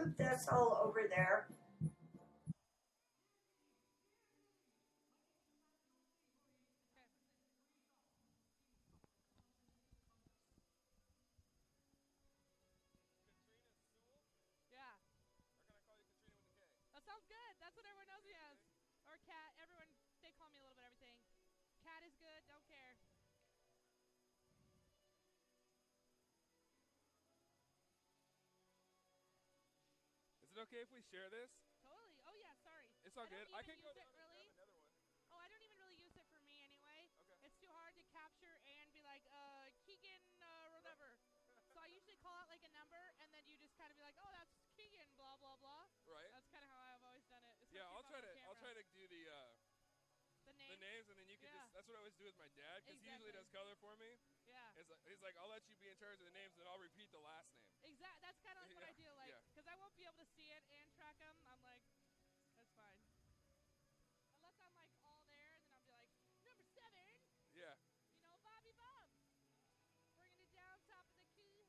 move this all over there? Okay. Yeah. That sounds good. That's what everyone knows me as. Or Cat. Everyone, they call me a little bit everything. Cat is good. Don't care. Is it okay if we share this? Totally. Oh yeah. Sorry. It's all I don't good. I even can go use it down and really. grab another one. Oh, I don't even really use it for me anyway. Okay. It's too hard to capture and be like, Keegan, whatever. So I usually call out like a number, and then you just kind of be like, oh, that's Keegan, blah blah blah. Right. That's kind of how I've always done it. Yeah, I'll try to. I'll try to do The the name. names, and then you can Yeah. just. That's what I always do with my dad, because he usually Exactly. does color for me. Yeah. He's like, I'll let you be in charge of the names, and I'll repeat the last name. Exactly. That's kind of like what I do, like, Yeah. because I won't be able to see it and track them. I'm like, that's fine. Unless I'm like all there, and then I'll be like, number 7. Yeah. You know, Bobby Bob, bringing it down top of the key.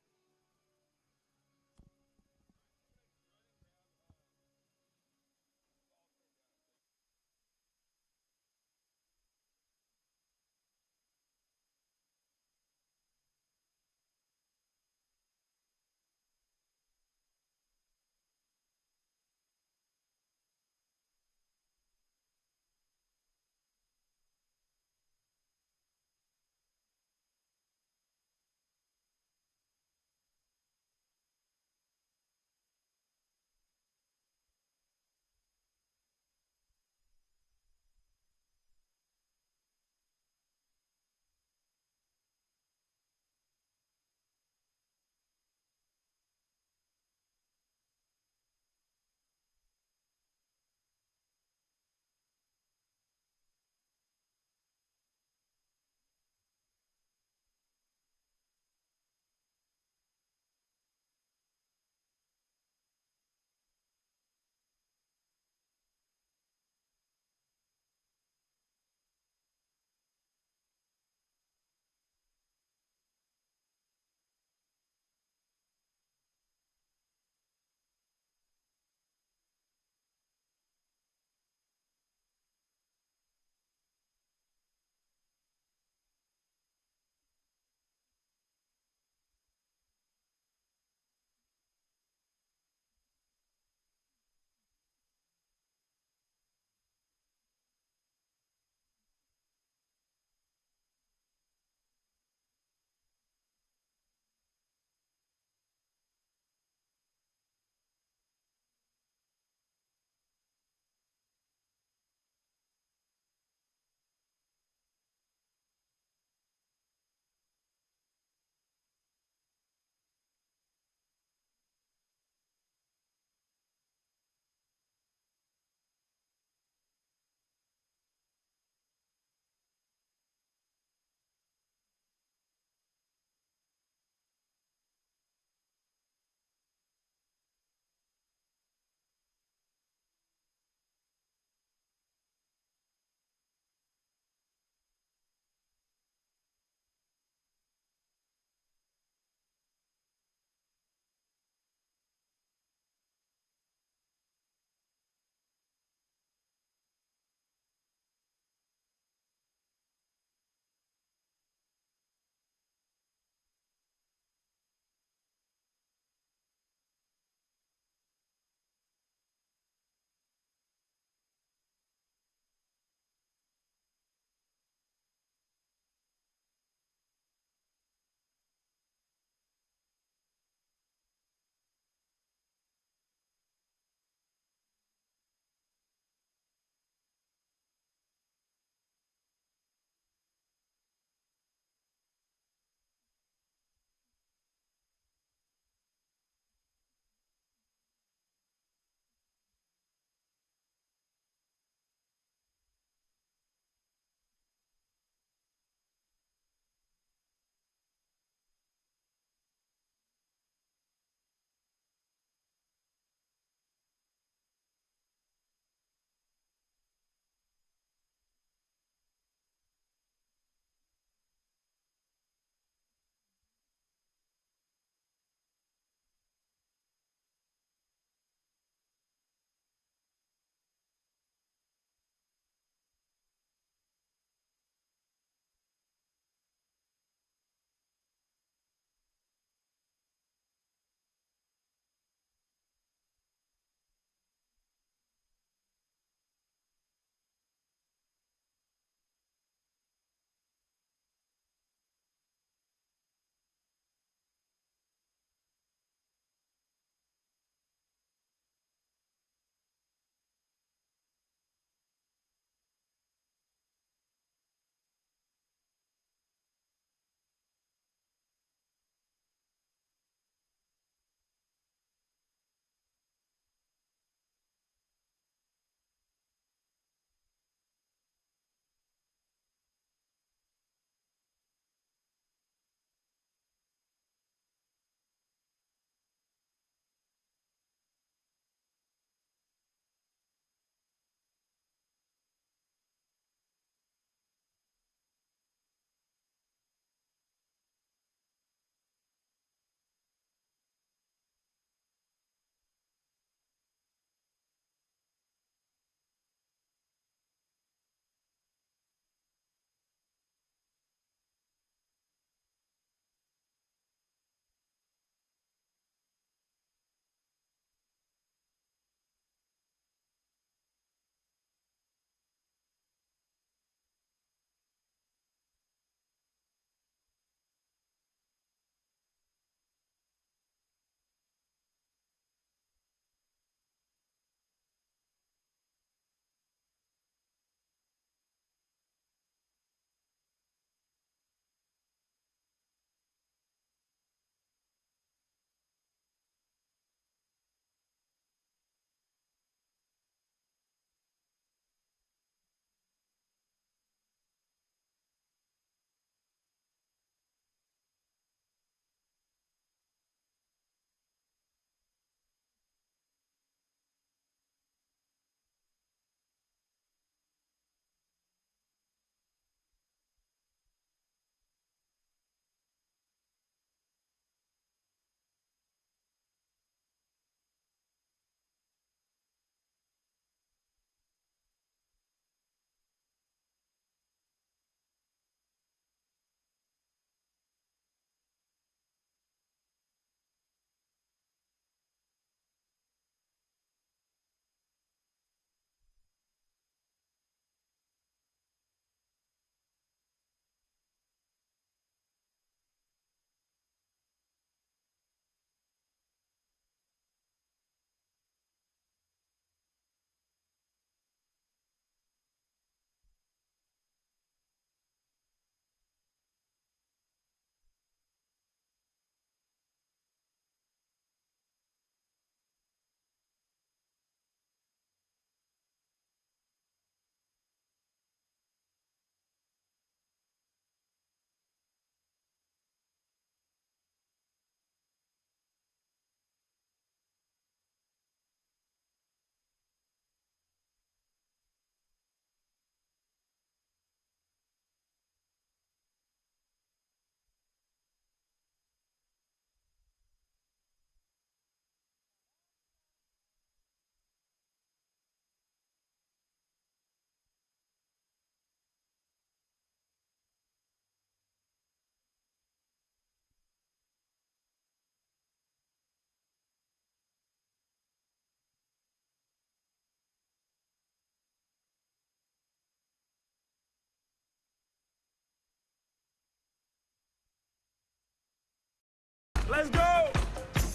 Let's go!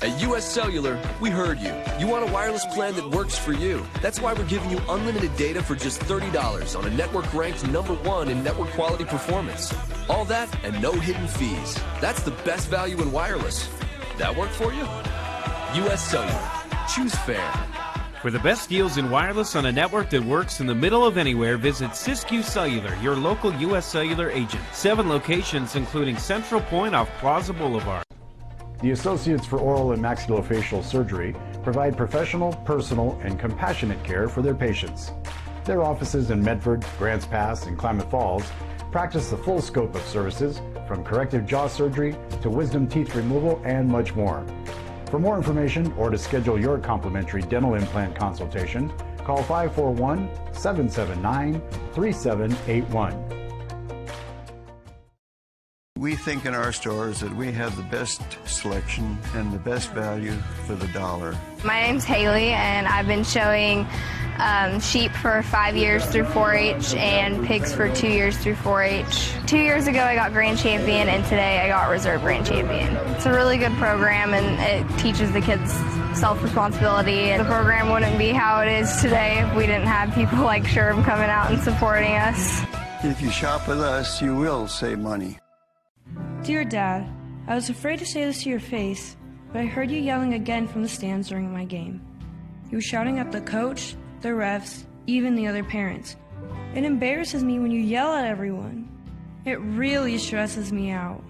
At US Cellular, we heard you. You want a wireless plan that works for you. That's why we're giving you unlimited data for just $30 on a network ranked #1 in network quality performance. All that and no hidden fees. That's the best value in wireless. That work for you? US Cellular. Choose fair. For the best deals in wireless on a network that works in the middle of anywhere, visit Siskiyou Cellular, your local US Cellular agent. 7 locations, including Central Point off Plaza Boulevard. The Associates for Oral and Maxillofacial Surgery provide professional, personal, and compassionate care for their patients. Their offices in Medford, Grants Pass, and Klamath Falls practice the full scope of services, from corrective jaw surgery to wisdom teeth removal and much more. For more information or to schedule your complimentary dental implant consultation, call 541-779-3781. We think in our stores that we have the best selection and the best value for the dollar. My name's Haley, and I've been showing sheep for 5 years through 4-H and pigs for 2 years through 4-H. 2 years ago I got Grand Champion, and today I got Reserve Grand Champion. It's a really good program, and it teaches the kids self-responsibility. The program wouldn't be how it is today if we didn't have people like Sherb coming out and supporting us. If you shop with us, you will save money. Dear Dad, I was afraid to say this to your face, but I heard you yelling again from the stands during my game. You were shouting at the coach, the refs, even the other parents. It embarrasses me when you yell at everyone. It really stresses me out.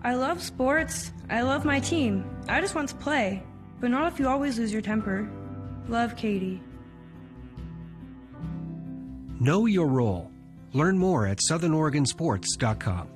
I love sports, I love my team, I just want to play, but not if you always lose your temper. Love, Katie. Know your role. Learn more at southernoregonsports.com.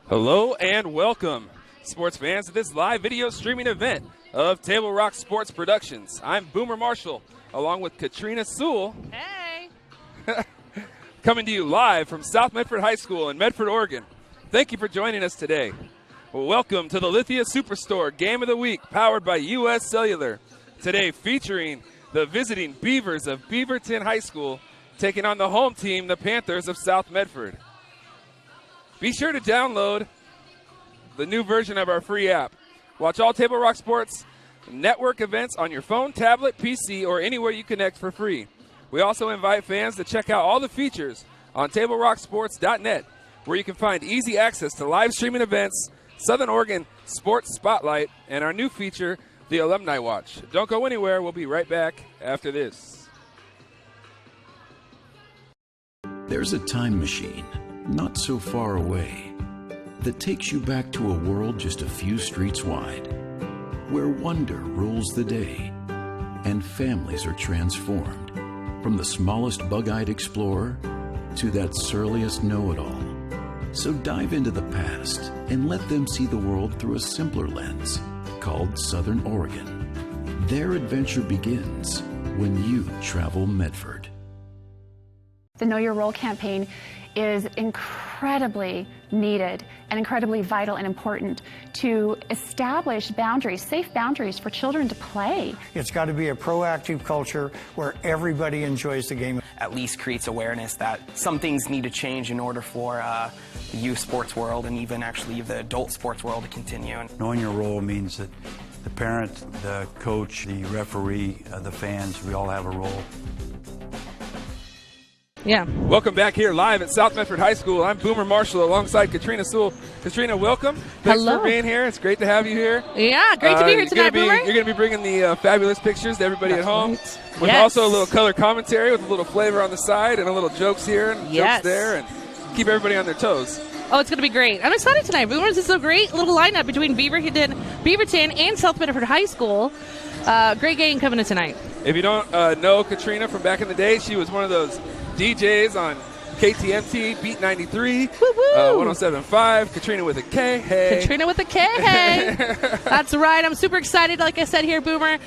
Hello and welcome, sports fans, to this live video streaming event of Table Rock Sports Productions. I'm Boomer Marshall, along with Katrina Sewell. Hey! Coming to you live from South Medford High School in Medford, Oregon. Thank you for joining us today. Well, welcome to the Lithia Superstore Game of the Week, powered by US Cellular. Today featuring the visiting Beavers of Beaverton High School, taking on the home team, the Panthers of South Medford. Be sure to download the new version of our free app. Watch all Table Rock Sports network events on your phone, tablet, PC, or anywhere you connect for free. We also invite fans to check out all the features on TableRockSports.net, where you can find easy access to live streaming events, Southern Oregon Sports Spotlight, and our new feature, the Alumni Watch. Don't go anywhere. We'll be right back after this. There's a time machine not so far away that takes you back to a world just a few streets wide, where wonder rules the day and families are transformed, from the smallest bug-eyed explorer to that surliest know-it-all. So dive into the past and let them see the world through a simpler lens called Southern Oregon. Their adventure begins when you travel Medford. The Know Your Role campaign is incredibly needed and incredibly vital and important to establish boundaries, safe boundaries for children to play. It's got to be a proactive culture where everybody enjoys the game. At least creates awareness that some things need to change in order for the youth sports world and even actually the adult sports world to continue. Knowing your role means that the parent, the coach, the referee, the fans, we all have a role. Yeah. Welcome back here live at South Medford High School. I'm Boomer Marshall alongside Katrina Sewell. Katrina, welcome. Thanks Hello. for being here. It's great to have you here. Yeah, great to be here tonight, Boomer. You're going to be bringing the fabulous pictures to everybody at home. Right. With yes. also a little color commentary with a little flavor on the side and a little jokes here and yes. jokes there, and keep everybody on their toes. Oh, it's going to be great. I'm excited tonight. Boomers is a great little lineup between Beaverton and South Medford High School. Great game coming in tonight. If you don't know Katrina from back in the day, she was one of those DJs on KTMT, Beat 93, 107.5, Katrina with a K, hey. Katrina with a K, hey. That's right. I'm super excited, like I said here, Boomer.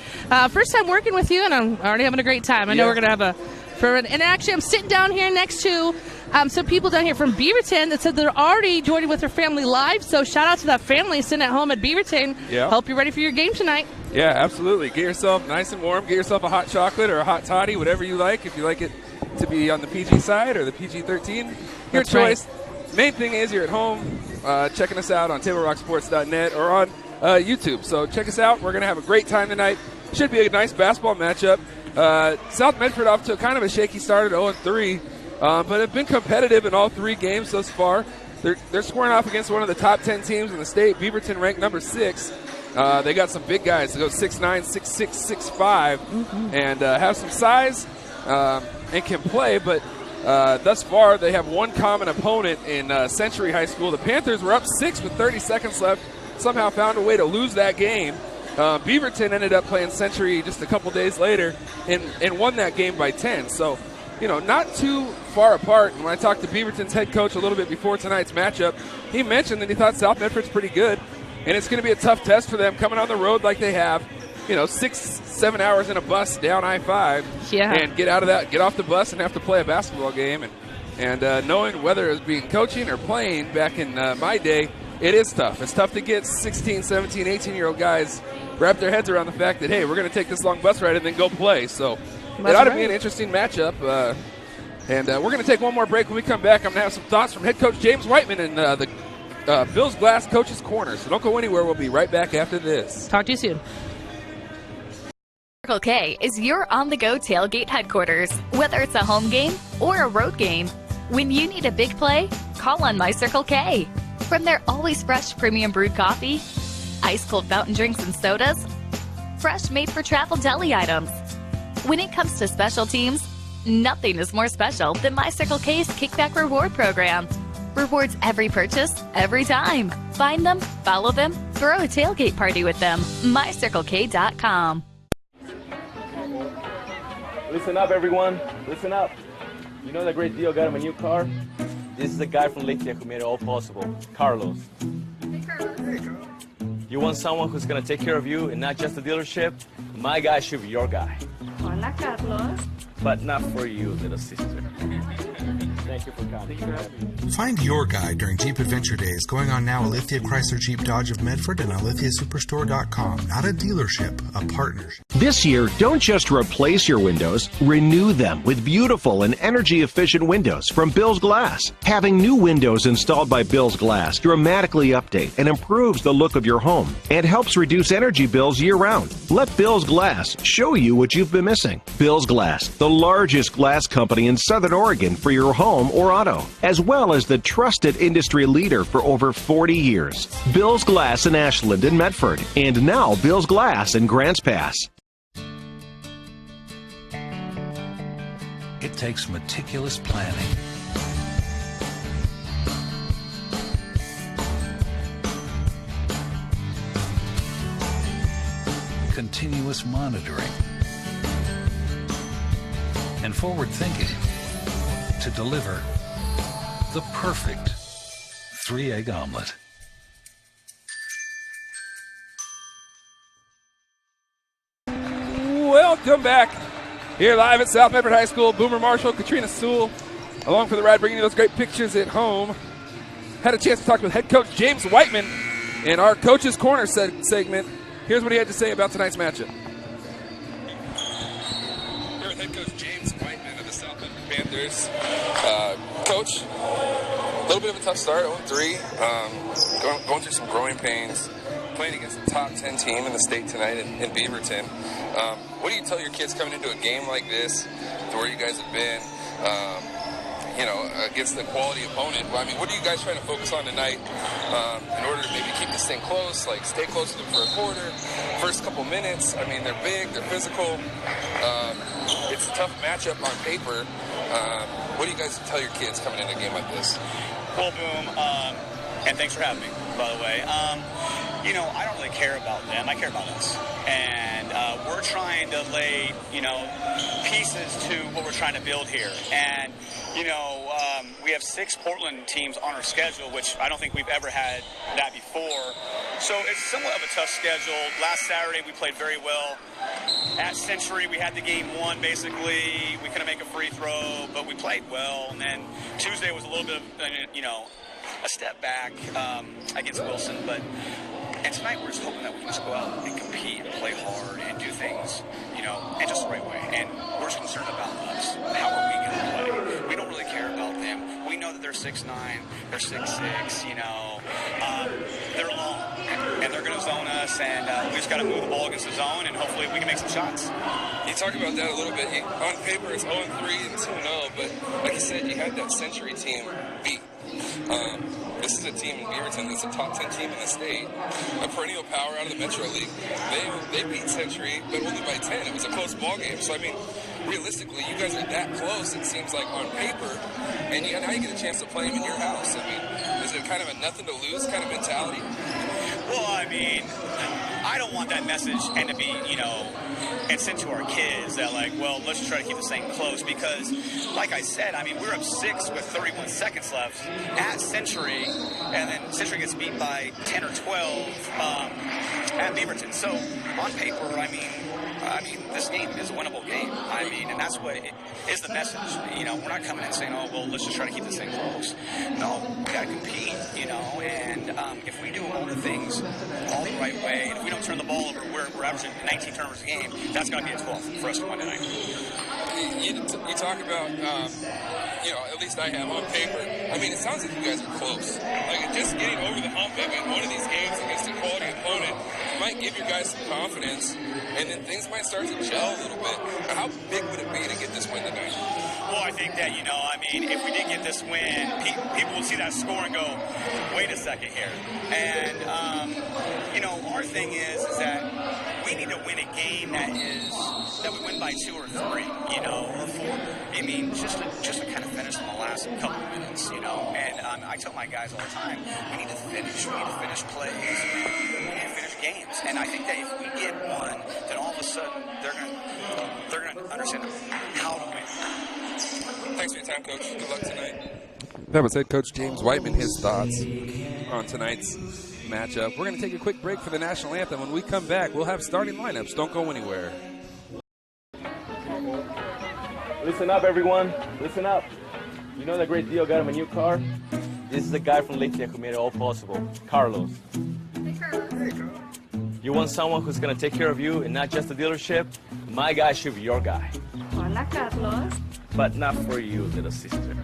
First time working with you, and I'm already having a great time. I know we're going to have and actually, I'm sitting down here next to Some people down here from Beaverton that said they're already joining with their family live. So shout out to that family sitting at home at Beaverton. Yeah. Hope you're ready for your game tonight. Yeah, absolutely. Get yourself nice and warm. Get yourself a hot chocolate or a hot toddy, whatever you like. If you like it to be on the PG side or the PG-13, your That's choice. Right. Main thing is you're at home checking us out on TableRockSports.net or on YouTube. So check us out. We're going to have a great time tonight. Should be a nice basketball matchup. South Medford off to kind of a shaky start at 0-3, but have been competitive in all 3 games thus far. They're squaring off against one of the top 10 teams in the state. Beaverton ranked number 6. They got some big guys. They go 6'9", 6'6", 6'5", and have some size and can play. But thus far, they have one common opponent in Century High School. The Panthers were up 6 with 30 seconds left. Somehow found a way to lose that game. Beaverton ended up playing Century just a couple days later and won that game by 10. So, not too far apart. And when I talked to Beaverton's head coach a little bit before tonight's matchup, he mentioned that he thought South Medford's pretty good. And it's going to be a tough test for them coming on the road like they have, 6-7 hours in a bus down I-5. Yeah. And get off the bus and have to play a basketball game. And knowing whether it was being coaching or playing back in my day, it is tough. It's tough to get 16, 17, 18-year-old guys wrap their heads around the fact that, hey, we're going to take this long bus ride and then go play. So it ought to be an interesting matchup. And we're going to take one more break. When we come back, I'm going to have some thoughts from head coach James Whiteman and the Bill's Glass Coach's Corner. So don't go anywhere. We'll be right back after this. Talk to you soon. Circle K is your on-the-go tailgate headquarters. Whether it's a home game or a road game, when you need a big play, call on My Circle K. From their always fresh premium brewed coffee, ice-cold fountain drinks and sodas, fresh made-for-travel deli items. When it comes to special teams, nothing is more special than My Circle K's Kickback Reward Program. Rewards every purchase, every time. Find them, follow them, throw a tailgate party with them. MyCircleK.com. Listen up, everyone. Listen up. You know that great deal got him a new car? This is the guy from Lithia who made it all possible, Carlos. Hey, Carlos. You want someone who's going to take care of you and not just the dealership? My guy should be your guy. Hola, Carlos. But not for you, little sister. Thank you for coming. Find your guy during Jeep Adventure Days going on now at Lithia Chrysler Jeep Dodge of Medford and on lithiasuperstore.com. Not a dealership, a partnership. This year, don't just replace your windows, renew them with beautiful and energy-efficient windows from Bill's Glass. Having new windows installed by Bill's Glass dramatically update and improves the look of your home and helps reduce energy bills year-round. Let Bill's Glass show you what you've been missing. Bill's Glass, the largest glass company in Southern Oregon for your home or auto, as well as the trusted industry leader for over 40 years. Bill's Glass in Ashland and Medford, and now Bill's Glass in Grants Pass. It takes meticulous planning, continuous monitoring, and forward thinking to deliver the perfect 3-egg omelet. Welcome back here live at South Medford High School. Boomer Marshall, Katrina Sewell, along for the ride, bringing you those great pictures at home. Had a chance to talk with head coach James Whiteman in our Coach's Corner segment. Here's what he had to say about tonight's matchup. Here with head coach James Whiteman of the South Medford Panthers. Coach, a little bit of a tough start, 0-3, going through some growing pains, playing against the top 10 team in the state tonight in Beaverton. What do you tell your kids coming into a game like this, to where you guys have been, against the quality opponent? Well, I mean, what are you guys trying to focus on tonight in order to maybe keep this thing close, like stay close to them for a quarter, first couple minutes? I mean, they're big, they're physical. It's a tough matchup on paper. What do you guys tell your kids coming into a game like this? Well, Boom, and thanks for having me, by the way. I don't really care about them. I care about us. And we're trying to lay, pieces to what we're trying to build here. And, we have 6 Portland teams on our schedule, which I don't think we've ever had that before. So it's somewhat of a tough schedule. Last Saturday we played very well. at Century, we had the game won, basically. We couldn't make a free throw, but we played well. And then Tuesday was a little bit of, a step back against Wilson. And tonight we're just hoping that we can just go out and compete and play hard and do things, and just the right way. And we're just concerned about us. How are we going to play? We don't really care about them. We know that they're 6'9", they're 6'6", they're long, and they're going to zone us, and we just got to move the ball against the zone, and hopefully we can make some shots. You talk about that a little bit. On paper, it's 0-3 and 2-0, but like you said, you had that Century team beat. This is a team in Beaverton that's a top 10 team in the state, a perennial power out of the Metro League. They beat Century, but only by 10. It was a close ball game. So, I mean, realistically, you guys are that close, it seems like, on paper, and now you get a chance to play them in your house. I mean, is it kind of a nothing-to-lose kind of mentality? Well, I mean, I don't want that message and to be, and sent to our kids that, let's just try to keep this thing close because, like I said, I mean, we're up 6 with 31 seconds left at Century, and then Century gets beat by 10 or 12 at Beaverton. So, on paper, I mean, this game is a winnable game. I mean, and that's what is the message. We're not coming in saying, let's just try to keep this thing close. No, we got to compete, and if we do all the things all the right way, and if we don't turn the ball over, we're averaging 19 turnovers a game, that's got to be a 12 for us to win tonight. You talk about, at least I have on paper. I mean, it sounds like you guys are close. Like, just getting over the hump maybe in one of these games against a quality opponent might give your guys some confidence, and then things might start to gel a little bit. How big would it be to get this win tonight? Well, I think that, if we did get this win, people will see that score and go, wait a second here. And, our thing is that we need to win a game that we win by 2 or 3, or 4. I mean, just to kind of finish in the last couple of minutes, And I tell my guys all the time, we need to finish. We need to finish plays. We need to finish games. And I think that if we get one, then all of a sudden they're gonna understand how to win. Thanks for your time, Coach. Good luck tonight. That was head coach James Whiteman, his thoughts on tonight's matchup. We're going to take a quick break for the national anthem. When we come back, we'll have starting lineups. Don't go anywhere. Listen up, everyone. Listen up. You know that great deal got him a new car? This is the guy from Lithia who made it all possible, Carlos. Hey, Carlos. You want someone who's going to take care of you and not just the dealership? My guy should be your guy. Hola, Carlos. But not for you, little sister.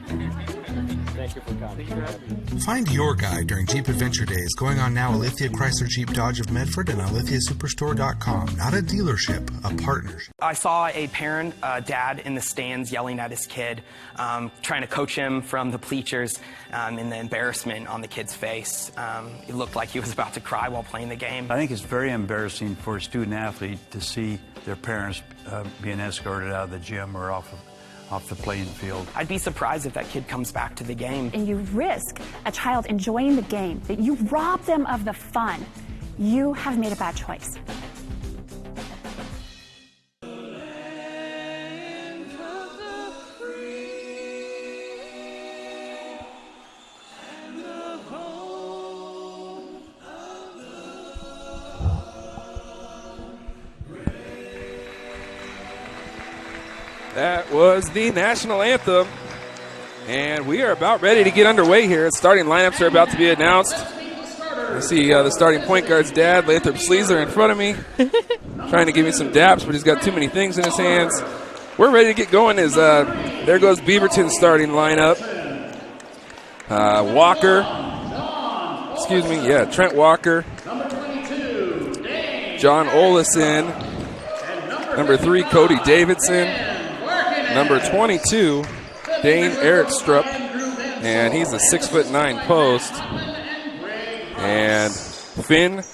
Thank you for coming. Find your guy during Jeep Adventure Days going on now at Lithia Chrysler Jeep Dodge of Medford and on LithiaSuperstore.com. Not a dealership, a partnership. I saw a parent, dad in the stands yelling at his kid, trying to coach him from the bleachers, and the embarrassment on the kid's face. It looked like he was about to cry while playing the game. I think it's very embarrassing for a student athlete to see their parents being escorted out of the gym or off the playing field. I'd be surprised if that kid comes back to the game. And you risk a child enjoying the game, that you rob them of the fun. You have made a bad choice. That was the national anthem, and we are about ready to get underway here. Starting lineups are about to be announced. I see the starting point guard's dad, Lathrop Sleezer, in front of me, trying to give me some daps, but he's got too many things in his hands. We're ready to get going as there goes Beaverton's starting lineup. Trent Walker, John Olison, number 3, Cody Davidson, number 22, Dane Erikstrup, and he's a 6'9" post. And Finn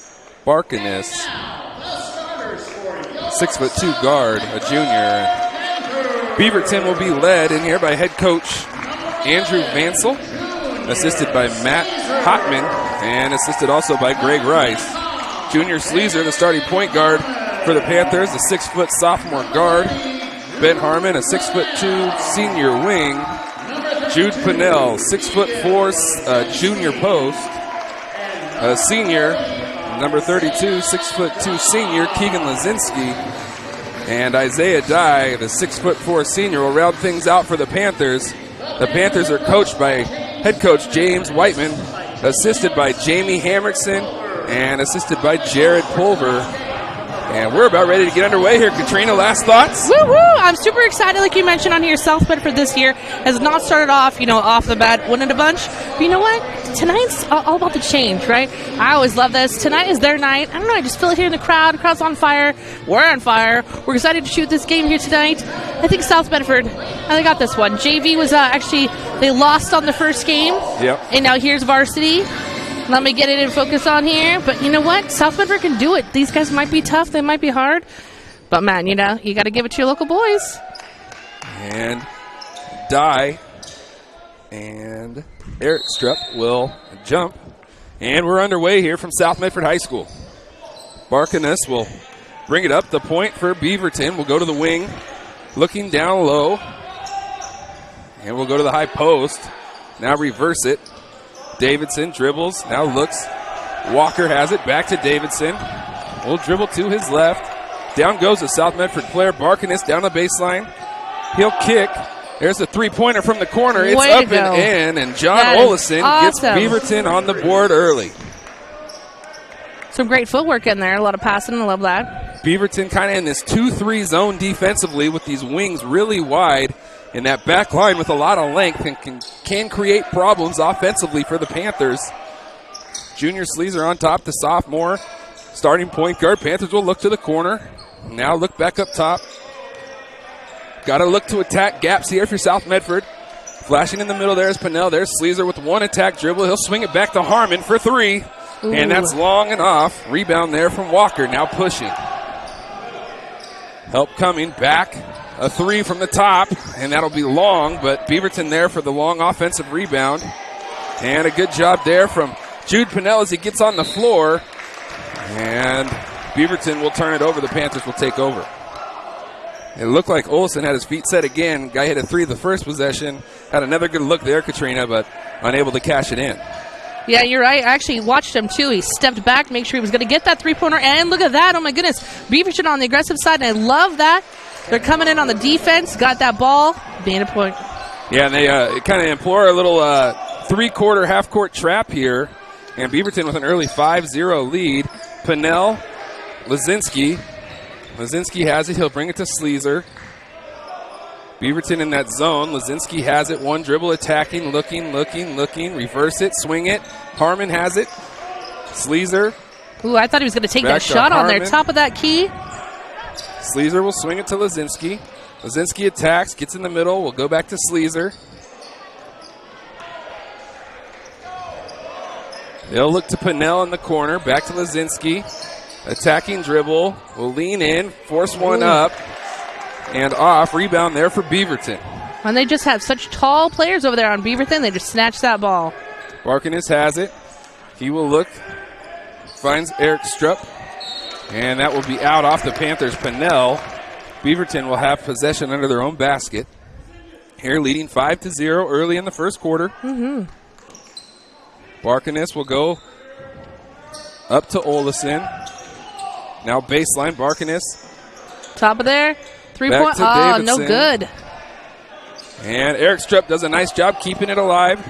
Barkiness, 6'2" guard, a junior. Beaverton will be led in here by head coach Andrew Vansel, assisted by Matt Hotman, and assisted also by Greg Rice. Junior Sleezer, the starting point guard for the Panthers, a 6' sophomore guard. Ben Harmon, a 6'2" senior wing. Jude Pinnell, 6'4", junior post. Senior, number 32, 6'2" senior, Keegan Lazinski. And Isaiah Dye, the 6'4" senior, will round things out for the Panthers. The Panthers are coached by head coach James Whiteman, assisted by Jamie Hamrickson, and assisted by Jared Pulver. And we're about ready to get underway here. Katrina, last thoughts? Woo-woo! I'm super excited, like you mentioned on here. South Medford this year has not started off, off the bat winning a bunch. But you know what? Tonight's all about the change, right? I always love this. Tonight is their night. I don't know, I just feel it here in the crowd. The crowd's on fire. We're on fire. We're excited to shoot this game here tonight. I think South Medford, they got this one. JV was they lost on the first game. Yep. And now here's varsity. Let me get it in focus on here. But you know what? South Medford can do it. These guys might be tough. They might be hard. But, man, you got to give it to your local boys. And Dye and Eric Strupp will jump. And we're underway here from South Medford High School. Barkinus will bring it up. The point for Beaverton will go to the wing. Looking down low. And we'll go to the high post. Now reverse it. Davidson dribbles, now looks. Walker has it, back to Davidson. Will dribble to his left. Down goes the South Medford player. Barkinus down the baseline. He'll kick. There's a three-pointer from the corner. It's Way up and in, and John Olison gets Beaverton on the board early. Some great footwork in there. A lot of passing. I love that. Beaverton kind of in this 2-3 zone defensively with these wings really wide. In that back line with a lot of length and can create problems offensively for the Panthers. Junior Sleazer on top, the sophomore. Starting point guard. Panthers will look to the corner. Now look back up top. Got to look to attack gaps here for South Medford. Flashing in the middle there is Pinnell. There's Sleazer with one attack dribble. He'll swing it back to Harmon for three. Ooh. And that's long and off. Rebound there from Walker. Now pushing. Help coming back. A three from the top, and that'll be long, but Beaverton there for the long offensive rebound. And a good job there from Jude Pinnell as he gets on the floor. And Beaverton will turn it over. The Panthers will take over. It looked like Olson had his feet set again. Guy hit a three the first possession. Had another good look there, Katrina, but unable to cash it in. Yeah, you're right. I actually watched him, too. He stepped back, make sure he was going to get that three-pointer. And look at that. Oh, my goodness. Beaverton on the aggressive side, and I love that. They're coming in on the defense, got that ball, being a point. Yeah, and they kind of implore a little three-quarter, half-court trap here. And Beaverton with an early 5-0 lead. Pinnell, Lazinski. Lazinski has it. He'll bring it to Sleazer. Beaverton in that zone. Lazinski has it. One dribble attacking, looking. Reverse it, swing it. Harmon has it. Sleazer. Ooh, I thought he was going to take that shot on there. Top of that key. Sleazer will swing it to Lazinski. Lazinski attacks, gets in the middle. We'll go back to Sleazer. They'll look to Pinnell in the corner. Back to Lazinski. Attacking dribble. Will lean in, force one up, and off. Rebound there for Beaverton. And they just have such tall players over there on Beaverton. They just snatch that ball. Barkinus has it. He will look. Finds Eric Strupp. And that will be out off the Panthers. Pinnell. Beaverton will have possession under their own basket. Here leading 5-0 early in the first quarter. Mm-hmm. Barkinus will go up to Olison. Now baseline, Barkinus. Top of there. 3-point. Oh, no good. And Eric Strupp does a nice job keeping it alive.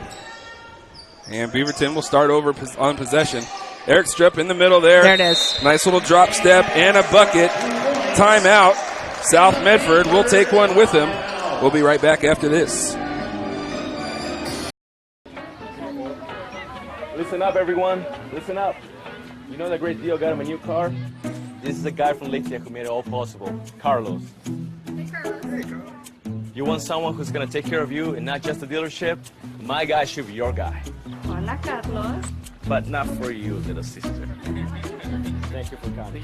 And Beaverton will start over on possession. Eric Strupp in the middle there. There it is. Nice little drop step and a bucket. Timeout. South Medford will take one with him. We'll be right back after this. Listen up, everyone. Listen up. You know that great deal got him a new car? This is the guy from Lithia who made it all possible. Carlos. Hey, Carlos. You want someone who's going to take care of you and not just the dealership? My guy should be your guy. Hola, Carlos. But not for you, little sister. Thank you for coming.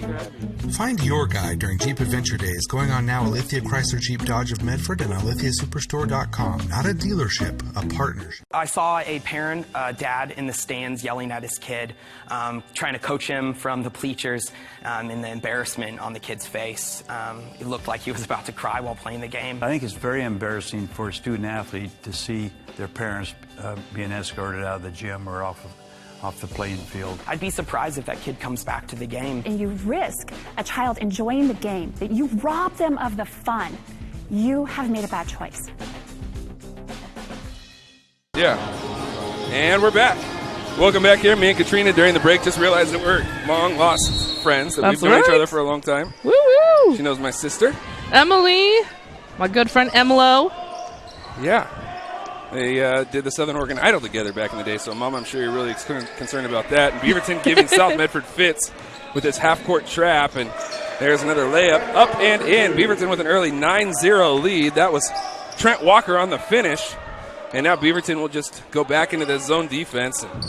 Find your guide during Jeep Adventure Days going on now at Lithia Chrysler Jeep Dodge of Medford and on LithiaSuperstore.com. Not a dealership, a partnership. I saw a parent, dad in the stands yelling at his kid, trying to coach him from the bleachers, and the embarrassment on the kid's face. It looked like he was about to cry while playing the game. I think it's very embarrassing for a student athlete to see their parents being escorted out of the gym or off off the playing field. I'd be surprised if that kid comes back to the game. And you risk a child enjoying the game, that you rob them of the fun, you have made a bad choice. Yeah. And we're back. Welcome back here. Me and Katrina during the break just realized that we're long lost friends, that we've known each other for a long time. Woo woo! She knows my sister. Emily, my good friend Emilo. Yeah. They did the Southern Oregon Idol together back in the day, so Mom, I'm sure you're really concerned about that. And Beaverton giving South Medford fits with this half-court trap, and there's another layup up and in. Beaverton with an early 9-0 lead. That was Trent Walker on the finish. And now Beaverton will just go back into the zone defense. And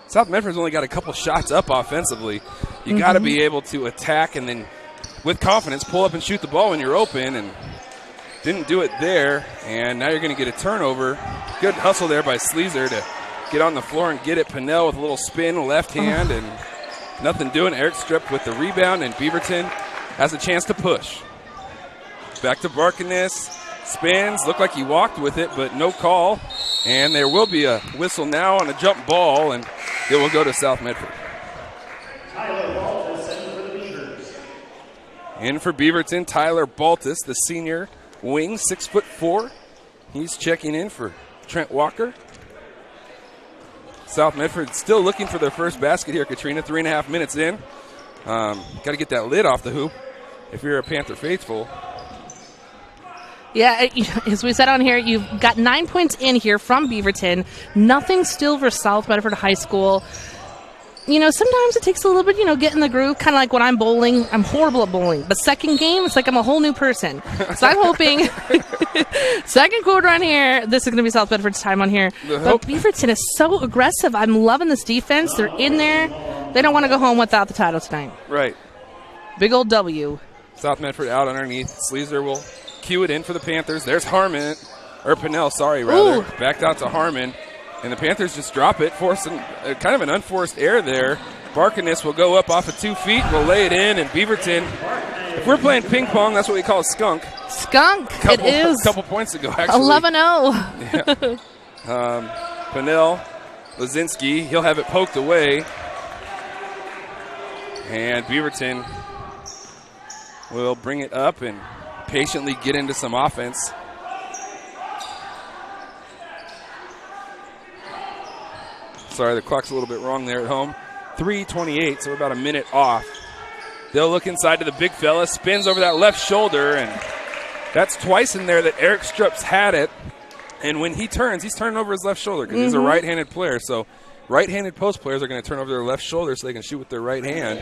South Medford's only got a couple shots up offensively. You got to be able to attack and then, with confidence, pull up and shoot the ball when you're open. And didn't do it there. And now you're going to get a turnover. Good hustle there by Sleazer to get on the floor and get it. Pinnell with a little spin, left hand, and nothing doing. Eric Stripp with the rebound, and Beaverton has a chance to push. Back to Barkiness. Spins, looked like he walked with it, but no call. And there will be a whistle now on a jump ball, and it will go to South Medford. In for Beaverton, Tyler Baltus, the senior wing, 6'4". He's checking in for Trent Walker. South Medford still looking for their first basket here, Katrina, 3.5 minutes in. Got to get that lid off the hoop if you're a Panther faithful. Yeah, as we said on here, you've got 9 points in here from Beaverton. Nothing still for South Medford High School. You know, sometimes it takes a little bit, get in the groove, kind of like when I'm bowling. I'm horrible at bowling. But second game, it's like I'm a whole new person. So I'm hoping second quarter on here, this is going to be South Medford's time on here. But Beaverton is so aggressive. I'm loving this defense. They're in there. They don't want to go home without the title tonight. Right. Big old W. South Medford out underneath. Sleazer will cue it in for the Panthers. There's Pinnell, rather. Ooh. Backed out to Harmon. And the Panthers just drop it, forcing kind of an unforced error there. Barkiness will go up off of 2 feet, will lay it in, and Beaverton, if we're playing ping pong, that's what we call a skunk. Skunk, it is. A couple points ago, actually. 11-0. Yeah. Pinnell, Lazinski, he'll have it poked away. And Beaverton will bring it up and patiently get into some offense. Sorry, the clock's a little bit wrong there at home. 3:28, so about a minute off. They'll look inside to the big fella, spins over that left shoulder, and that's twice in there that Eric Stripp's had it. And when he turns, he's turning over his left shoulder because he's a right-handed player. So right-handed post players are going to turn over their left shoulder so they can shoot with their right hand.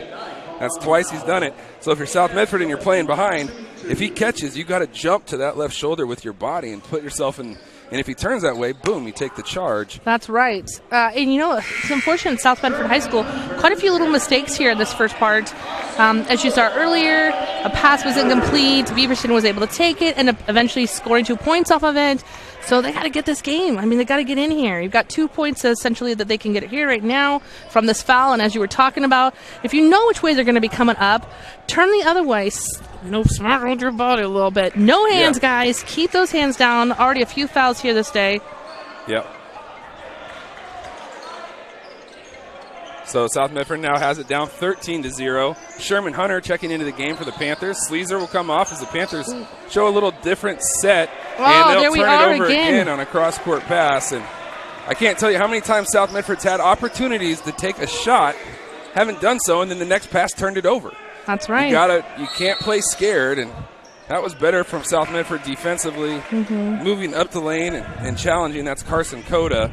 That's twice he's done it. So if you're South Medford and you're playing behind, if he catches, you got to jump to that left shoulder with your body and put yourself in. And if he turns that way, boom, you take the charge. That's right. And it's unfortunate South Medford High School, quite a few little mistakes here in this first part. As you saw earlier, a pass was incomplete. Beaverton was able to take it and eventually scoring 2 points off of it. So they got to get this game. I mean, they got to get in here. You've got 2 points essentially that they can get here right now from this foul. And as you were talking about, if you know which way they're going to be coming up, turn the other way. Smart hold your body a little bit. No hands, guys. Keep those hands down. Already a few fouls here this day. Yep. So South Medford now has it down 13-0. Sherman Hunter checking into the game for the Panthers. Sleazer will come off as the Panthers show a little different set. And they'll turn it over again on a cross-court pass. And I can't tell you how many times South Medford's had opportunities to take a shot, haven't done so, and then the next pass turned it over. That's right. You can't play scared, and that was better from South Medford defensively, moving up the lane and challenging. That's Carson Coda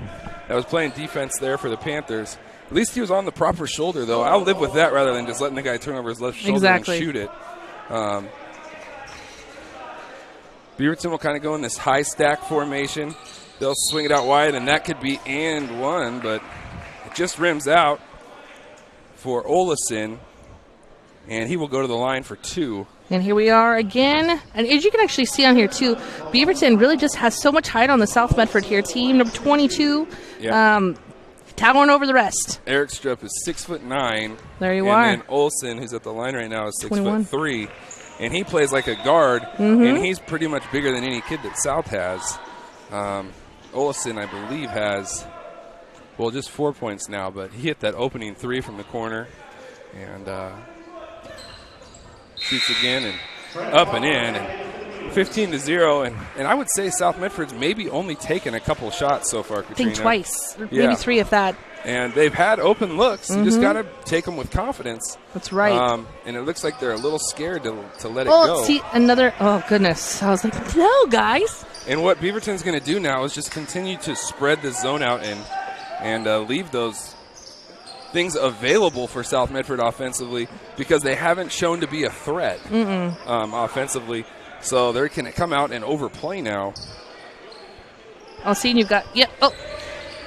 that was playing defense there for the Panthers. At least he was on the proper shoulder, though. I'll live with that rather than just letting the guy turn over his left shoulder and shoot it. Beaverton will kind of go in this high stack formation. They'll swing it out wide, and that could be and one, but it just rims out for Olison. And he will go to the line for 2. And here we are again. And as you can actually see on here, too, Beaverton really just has so much height on the South Medford here. Team number 22, towering over the rest. Eric Strupp is 6'9". There you are. And then Olson, who's at the line right now, is 6'3". And he plays like a guard, and he's pretty much bigger than any kid that South has. Olson, I believe, has Well, just 4 points now, but he hit that opening three from the corner and shoots again and up and in. And 15-0. And I would say South Medford's maybe only taken a couple shots so far, Katrina. I think twice, maybe three if that. And they've had open looks. You just got to take them with confidence. That's right. And it looks like they're a little scared to let it Oh, go. see, another. Oh, goodness. I was like, no, guys. And what Beaverton's going to do now is just continue to spread the zone out and leave those things available for South Medford offensively because they haven't shown to be a threat offensively. So they're going to come out and overplay now. Oh, see, you've got. Yep. Oh,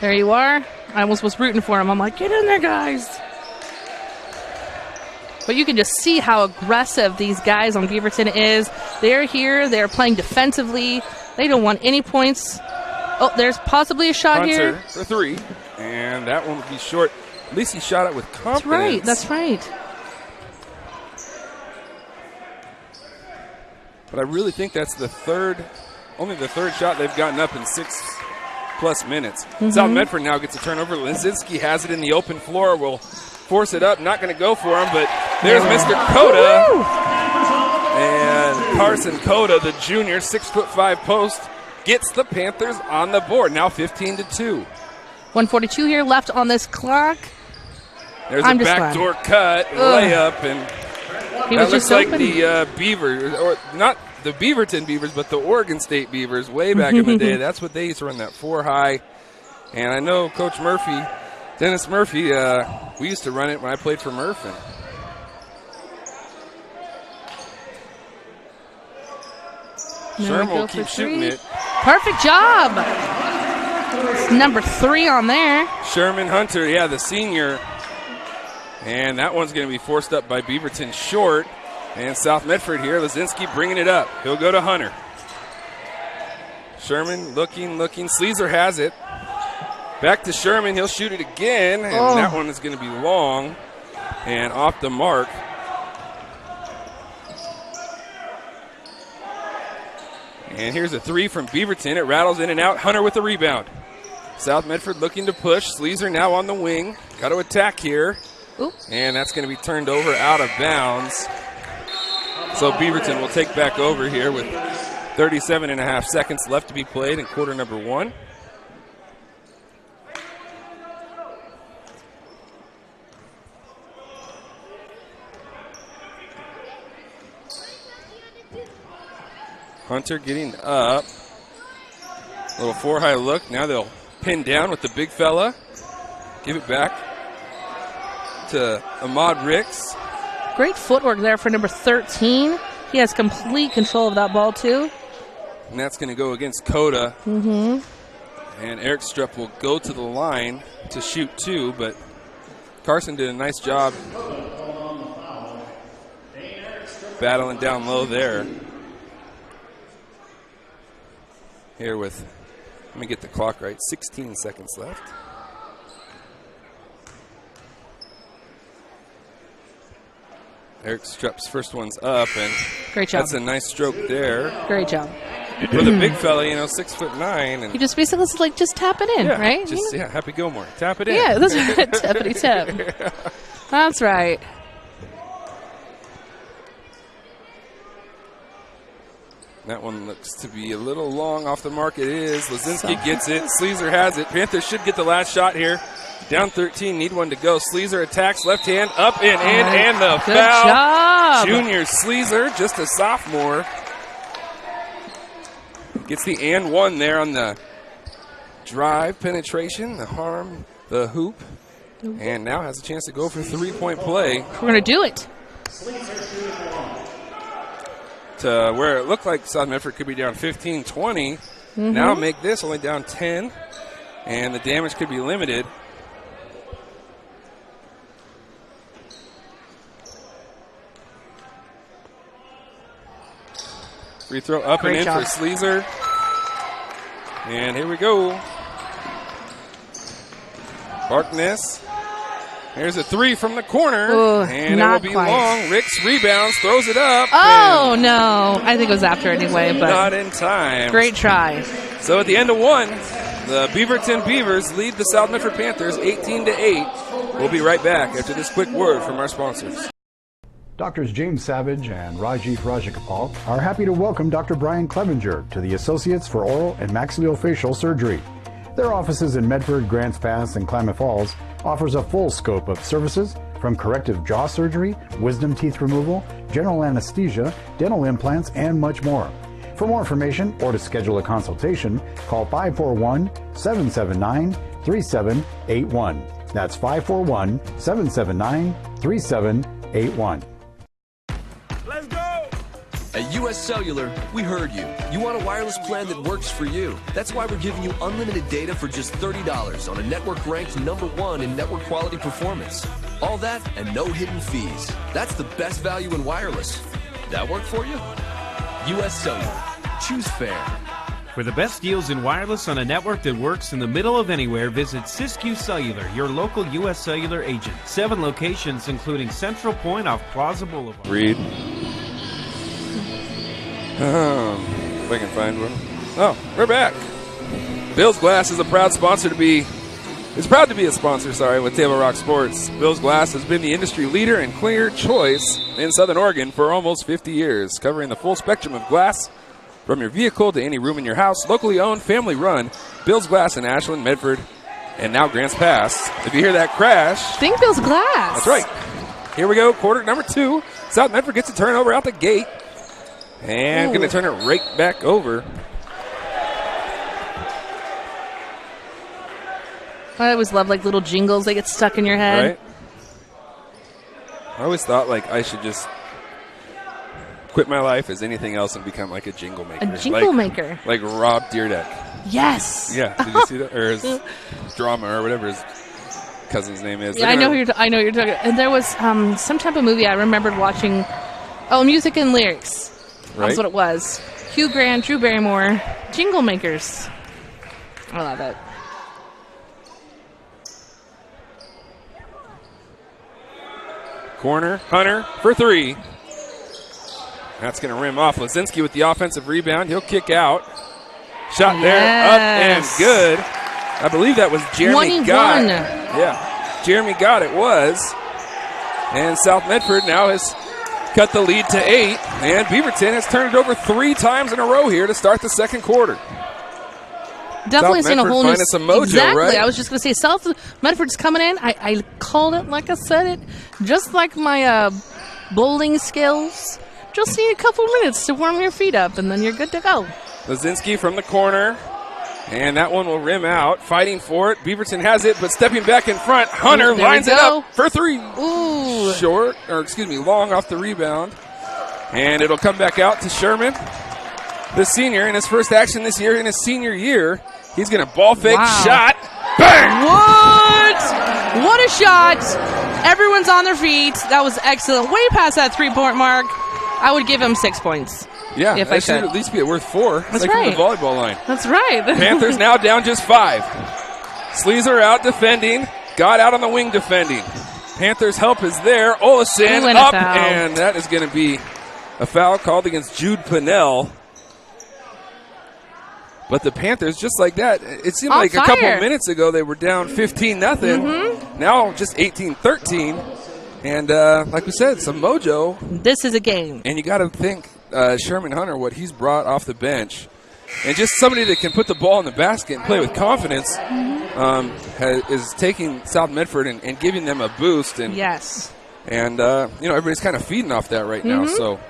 there you are. I almost was rooting for him. I'm like, get in there, guys. But you can just see how aggressive these guys on Beaverton is. They're here. They're playing defensively. They don't want any points. Oh, there's possibly a shot Hunter here. for three. And that one would be short. At least he shot it with confidence. That's right. But I really think that's only the third shot they've gotten up in 6+ minutes. South Medford now gets a turnover. Lizinski has it in the open floor. Will force it up. Not going to go for him, but there's Mr. Coda. And Carson Coda, the junior, 6'5" post, gets the Panthers on the board. Now 15-2. 1:42 here left on this clock. There's a backdoor cut, layup, and that looks like the Beavers, or not the Beaverton Beavers, but the Oregon State Beavers way back in the day. That's what they used to run, that 4 high. And I know Coach Murphy, Dennis Murphy, we used to run it when I played for Murph. Sherman will keep shooting it. Perfect job. It's number 3 on there. Sherman Hunter, the senior. And that one's going to be forced up by Beaverton short. And South Medford here, Lizinski bringing it up. He'll go to Hunter. Sherman looking. Sleazer has it. Back to Sherman. He'll shoot it again. And that one is going to be long and off the mark. And here's a 3 from Beaverton. It rattles in and out. Hunter with the rebound. South Medford looking to push. Sleazer now on the wing. Got to attack here. Ooh. And that's going to be turned over out of bounds. So Beaverton will take back over here with 37.5 seconds left to be played in quarter number 1. Hunter getting up. Little 4 high look. Now they'll pin down with the big fella. Give it back to Ahmad Ricks. Great footwork there for number 13. He has complete control of that ball, too. And that's going to go against Coda. Mm-hmm. And Eric Strupp will go to the line to shoot 2, but Carson did a nice job battling down low there. Here with, let me get the clock right, 16 seconds left. Eric Strupp's first one's up, and great job. That's a nice stroke there. Great job. For the big fella, 6'9". And he just basically like just tap it in, right? Just Happy Gilmore, tap it in. Yeah, that's right. Tappity tap. That's right. That one looks to be a little long off the mark. It is. Lizinski gets it. Sleazer has it. Panthers should get the last shot here. Down 13, need one to go. Sleazer attacks, left hand, up and in, and the Good foul. Job. Junior Sleazer, just a sophomore. Gets the and one there on the drive penetration, the harm, the hoop, and now has a chance to go for 3-point play. We're going to do it. To where it looked like South Medford could be down 15-20. Now make this only down 10, and the damage could be limited. Free throw up Great and in job. for Sleazer. And here we go. Barkness. There's a 3 from the corner. Ooh, and not it will be quite. long. Ricks rebounds, throws it up. Oh, no. I think it was after anyway. But not in time. Great try. So at the end of 1, The Beaverton Beavers lead the South Medford Panthers 18-8. We'll be right back after this quick word from our sponsors. Doctors James Savage and Rajiv Rajakapal are happy to welcome Dr. Brian Clevenger to the Associates for Oral and Maxillofacial Surgery. Their offices in Medford, Grants Pass, and Klamath Falls offers a full scope of services from corrective jaw surgery, wisdom teeth removal, general anesthesia, dental implants, and much more. For more information or to schedule a consultation, call 541-779-3781. That's 541-779-3781. At US Cellular, we heard you. You want a wireless plan that works for you. That's why we're giving you unlimited data for just $30 on a network ranked #1 in network quality performance. All that and no hidden fees. That's the best value in wireless. That work for you? US Cellular. Choose fair. For the best deals in wireless on a network that works in the middle of anywhere, visit Siskiyou Cellular, your local US Cellular agent. 7 locations, including Central Point off Plaza Boulevard. Reed. If I can find one. Oh, we're back. Bill's Glass is proud to be a sponsor, with Table Rock Sports. Bill's Glass has been the industry leader and clear choice in Southern Oregon for almost 50 years, covering the full spectrum of glass from your vehicle to any room in your house. Locally owned, family run. Bill's Glass in Ashland, Medford, and now Grants Pass. If you hear that crash, think Bill's Glass. That's right. Here we go, quarter number 2. South Medford gets a turnover out the gate. And going to turn it right back over. I always love little jingles that get stuck in your head. Right? I always thought I should just quit my life as anything else and become a jingle maker. A jingle maker. Like Rob Deerdeck. Yes. Yeah. Did you see that? Or his drama or whatever his cousin's name is. Yeah, I know who you're talking. And there was some type of movie I remembered watching. Oh, music and lyrics. Right. That's what it was. Hugh Grant, Drew Barrymore, jingle makers. I love it. Corner, Hunter for 3. That's going to rim off. Lazinski with the offensive rebound. He'll kick out. Shot there, up and good. I believe that was Jeremy 21. Gott. Yeah, Jeremy Gott it was. And South Medford now has cut the lead to 8, and Beaverton has turned it over 3 times in a row here to start the second quarter. Definitely South seen a Medford whole new finding some mojo, exactly. right? I was just going to say South Medford's coming in. I called it like I said it, just like my bowling skills. Just need a couple minutes to warm your feet up, and then you're good to go. Lazinski from the corner, and that one will rim out. Fighting for it. Beaverton has it, but stepping back in front. Hunter lines it up for 3. Ooh. Long off the rebound. And it'll come back out to Sherman, the senior, in his first action this year, in his senior year. He's going to ball fake shot. Bang! What a shot. Everyone's on their feet. That was excellent. Way past that 3-point mark. I would give him 6 points. Yeah, if that I should could. at least be worth 4. That's from right. the volleyball line. That's right. Panthers now down just 5. Sleazer out defending. Got out on the wing defending. Panthers' help is there. Olesen up, and that is going to be a foul called against Jude Pinnell. But the Panthers, just like that, it seemed like a couple of minutes ago they were down 15-0. Mm-hmm. Now just 18-13. And like we said, some mojo. This is a game. And you got to think Sherman Hunter, what he's brought off the bench. And just somebody that can put the ball in the basket and play with confidence is taking South Medford and giving them a boost. And, yes. And, everybody's kind of feeding off that right now. So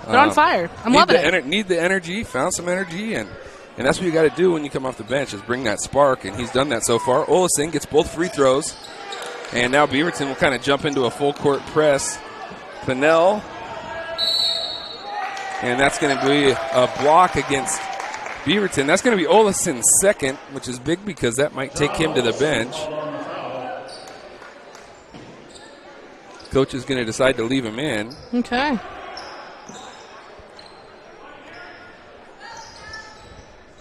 they're on fire. I'm loving it. Need the energy, found some energy, and that's what you got to do when you come off the bench is bring that spark, and he's done that so far. Olesen gets both free throws, and now Beaverton will kind of jump into a full-court press. Pinnell, and that's going to be a block against Beaverton. That's going to be Olesen's second, which is big because that might take him to the bench. Coach is going to decide to leave him in. Okay.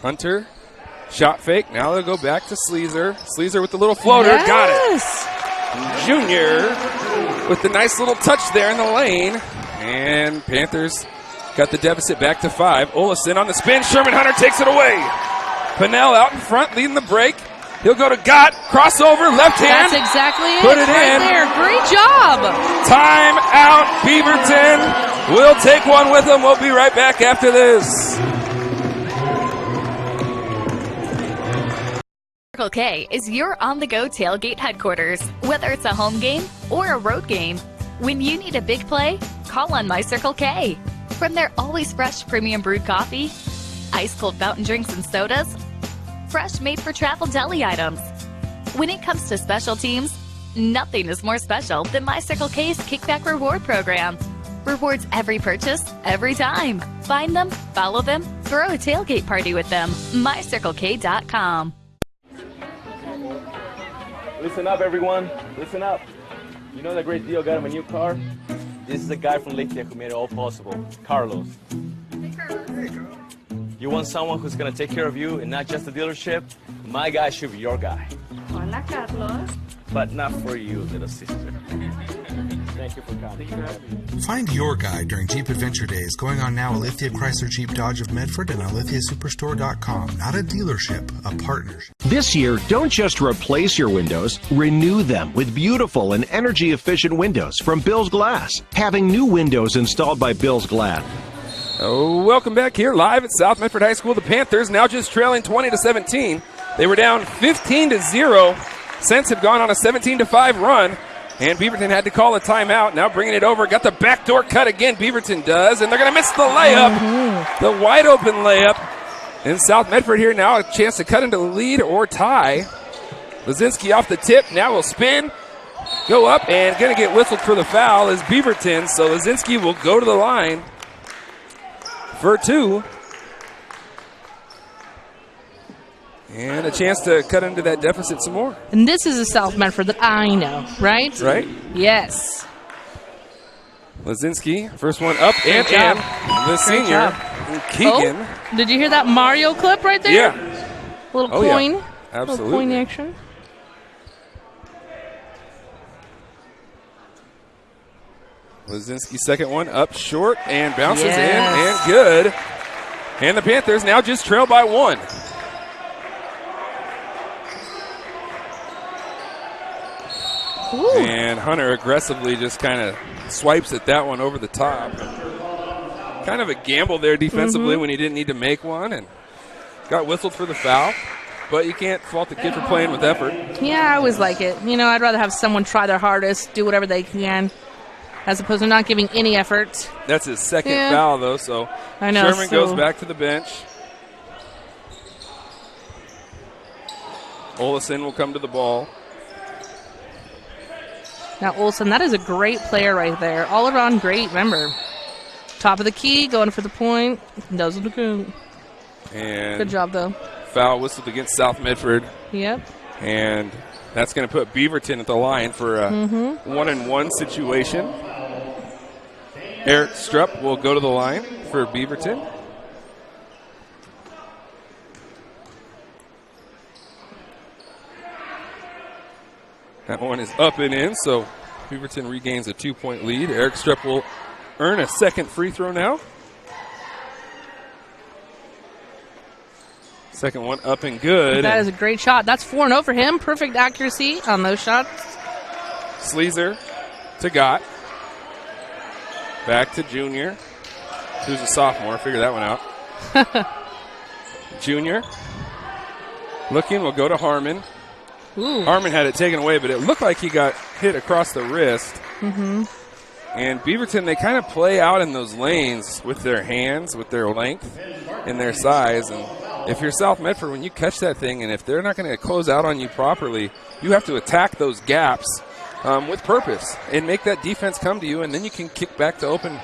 Hunter, shot fake. Now they'll go back to Sleazer. Sleazer with the little floater. Yes. Got it. Junior with the nice little touch there in the lane. And Panthers got the deficit back to 5. Olesen on the spin. Sherman Hunter takes it away. Pennell out in front, leading the break. He'll go to Gott, crossover, left hand. That's exactly it. Put it right in. there. Great job. Time out, Beaverton. We'll take one with them. We'll be right back after this. Circle K is your on-the-go tailgate headquarters. Whether it's a home game or a road game, when you need a big play, call on My Circle K. From their always fresh premium brewed coffee, ice-cold fountain drinks and sodas, fresh made-for-travel deli items. When it comes to special teams, nothing is more special than My Circle K's Kickback Reward program. Rewards every purchase, every time. Find them, follow them, throw a tailgate party with them. MyCircleK.com. Listen up, everyone. Listen up. You know that great deal got him a new car? This is the guy from Lithia who made it all possible, Carlos. Hey, Carlos. You want someone who's going to take care of you and not just the dealership? My guy should be your guy. Hola, Carlos. But not for you, little sister. Thank you for coming. Find your guy during Jeep Adventure Days going on now at Lithia Chrysler Jeep Dodge of Medford and on LithiaSuperstore.com. Not a dealership, a partnership. This year, don't just replace your windows, renew them with beautiful and energy-efficient windows from Bill's Glass. Having new windows installed by Bill's Glass. Oh, welcome back here live at South Medford High School. The Panthers now just trailing 20-17. They were down 15-0. Since have gone on a 17-5 run. And Beaverton had to call a timeout. Now bringing it over. Got the backdoor cut again. Beaverton does. And they're going to miss the layup. The wide open layup. And South Medford here now a chance to cut into the lead or tie. Lazinski off the tip. Now will spin. Go up and going to get whistled for the foul is Beaverton. So Lazinski will go to the line for two. And a chance to cut into that deficit some more. And this is a South Medford that I know, right? Right? Yes. Lazinski, first one up and in. The senior, Keegan. Oh, did you hear that Mario clip right there? Yeah. Little coin. Yeah. Absolutely. Little coin action. Lazinski, second one up short and bounces in and good. And the Panthers now just trail by one. Ooh. And Hunter aggressively just kind of swipes at that one over the top. Kind of a gamble there defensively when he didn't need to make one, and got whistled for the foul. But you can't fault the kid for playing with effort. Yeah, I always like it. You know, I'd rather have someone try their hardest, do whatever they can, as opposed to not giving any effort. That's his second foul, though, so I know, Sherman goes back to the bench. Olesen will come to the ball. Now, Olsen, that is a great player right there. All around great, remember. Top of the key, going for the point. Doesn't look good. And good job, though. Foul whistled against South Medford. Yep. And that's going to put Beaverton at the line for a 1-and-1 situation. Eric Strupp will go to the line for Beaverton. That one is up and in, so Beaverton regains a 2-point lead. Eric Strupp will earn a second free throw now. Second one up and good. That is a great shot. That's 4-0 for him. Perfect accuracy on those shots. Sleazer to Gott. Back to Junior, who's a sophomore. Figure that one out. Junior. Looking, will go to Harmon. Ooh. Harmon had it taken away, but it looked like he got hit across the wrist. And Beaverton, they kind of play out in those lanes with their hands, with their length and their size. And if you're South Medford, when you catch that thing, and if they're not going to close out on you properly, you have to attack those gaps with purpose and make that defense come to you, and then you can kick back to open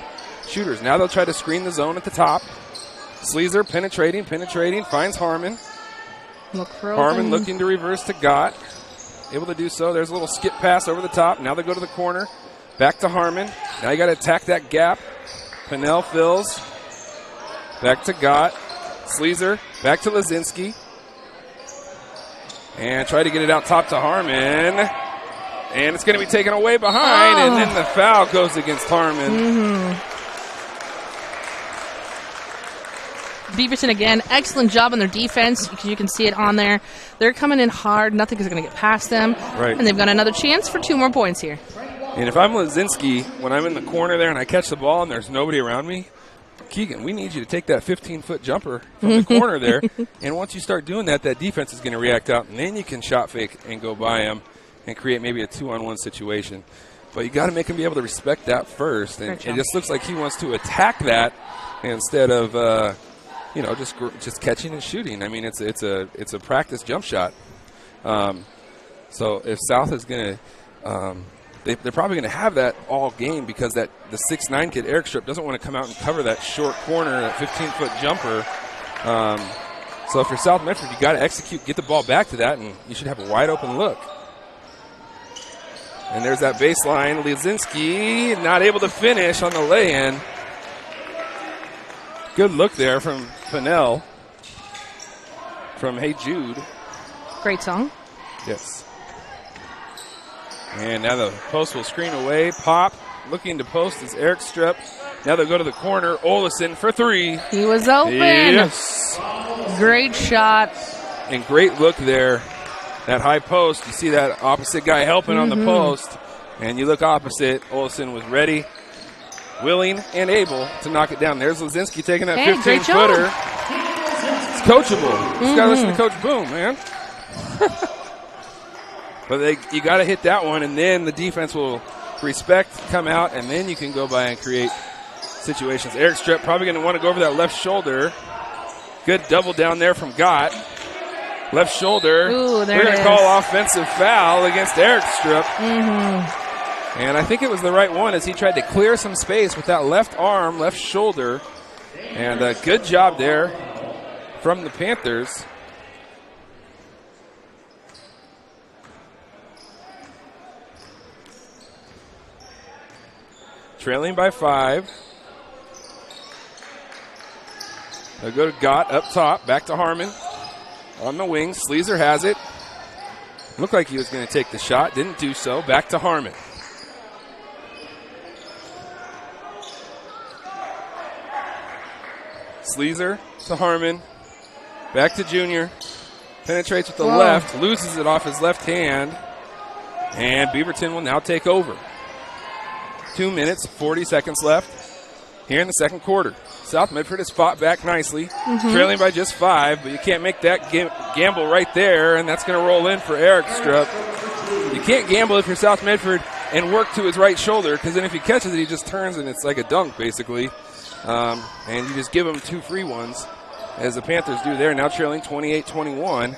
shooters. Now they'll try to screen the zone at the top. Sleazer penetrating, finds Harmon. Harmon looking to reverse to Gott. Able to do so. There's a little skip pass over the top. Now they go to the corner. Back to Harmon. Now you got to attack that gap. Pennell fills. Back to Gott. Sleazer. Back to Lazinski. And try to get it out top to Harmon. And it's going to be taken away behind. And then the foul goes against Harmon. Beaverton again. Excellent job on their defense. You can see it on there. They're coming in hard. Nothing is going to get past them. Right. And they've got another chance for 2 more points here. And if I'm Lazinski, when I'm in the corner there and I catch the ball and there's nobody around me, Keegan, we need you to take that 15-foot jumper from the corner there. And once you start doing that, that defense is going to react out, and then you can shot fake and go by him and create maybe a 2-on-1 situation. But you got to make him be able to respect that first. And it just looks like he wants to attack that instead of just catching and shooting. I mean, it's a practice jump shot. So if South is going to they're probably going to have that all game because the 6'9" kid, Eric Strip, doesn't want to come out and cover that short corner, that 15-foot jumper. So if you're South Medford, you got to execute, get the ball back to that, and you should have a wide open look. And there's that baseline. Lizinski not able to finish on the lay-in. Good look there from Pinnell from Hey Jude. Great song. Yes. And now the post will screen away. Pop looking to post is Eric Strip. Now they'll go to the corner. Olesen for 3. He was open. Yes. Great shot. And great look there. That high post. You see that opposite guy helping on the post. And you look opposite. Olesen was ready, willing, and able to knock it down. There's Lazinski taking that 15-footer. It's coachable. Just got to listen to Coach Boom, man. But you got to hit that one, and then the defense will respect, come out, and then you can go by and create situations. Eric Strip probably going to want to go over that left shoulder. Good double down there from Gott. Left shoulder. Ooh, We're going to call offensive foul against Eric Strip. And I think it was the right one as he tried to clear some space with that left arm, left shoulder. And a good job there from the Panthers. Trailing by 5. They'll go to Gott up top, back to Harmon. On the wing, Sleazer has it. Looked like he was going to take the shot, didn't do so. Back to Harmon. Sleazer to Harmon. Back to Junior. Penetrates with the left, loses it off his left hand. And Beaverton will now take over. 2 minutes, 40 seconds left here in the second quarter. South Medford has fought back nicely, trailing by just 5, but you can't make that gamble right there, and that's going to roll in for Eric Strupp. You can't gamble if you're South Medford and work to his right shoulder, because then if he catches it, he just turns and it's like a dunk, basically. And you just give him 2 free ones, as the Panthers do there, now trailing 28-21.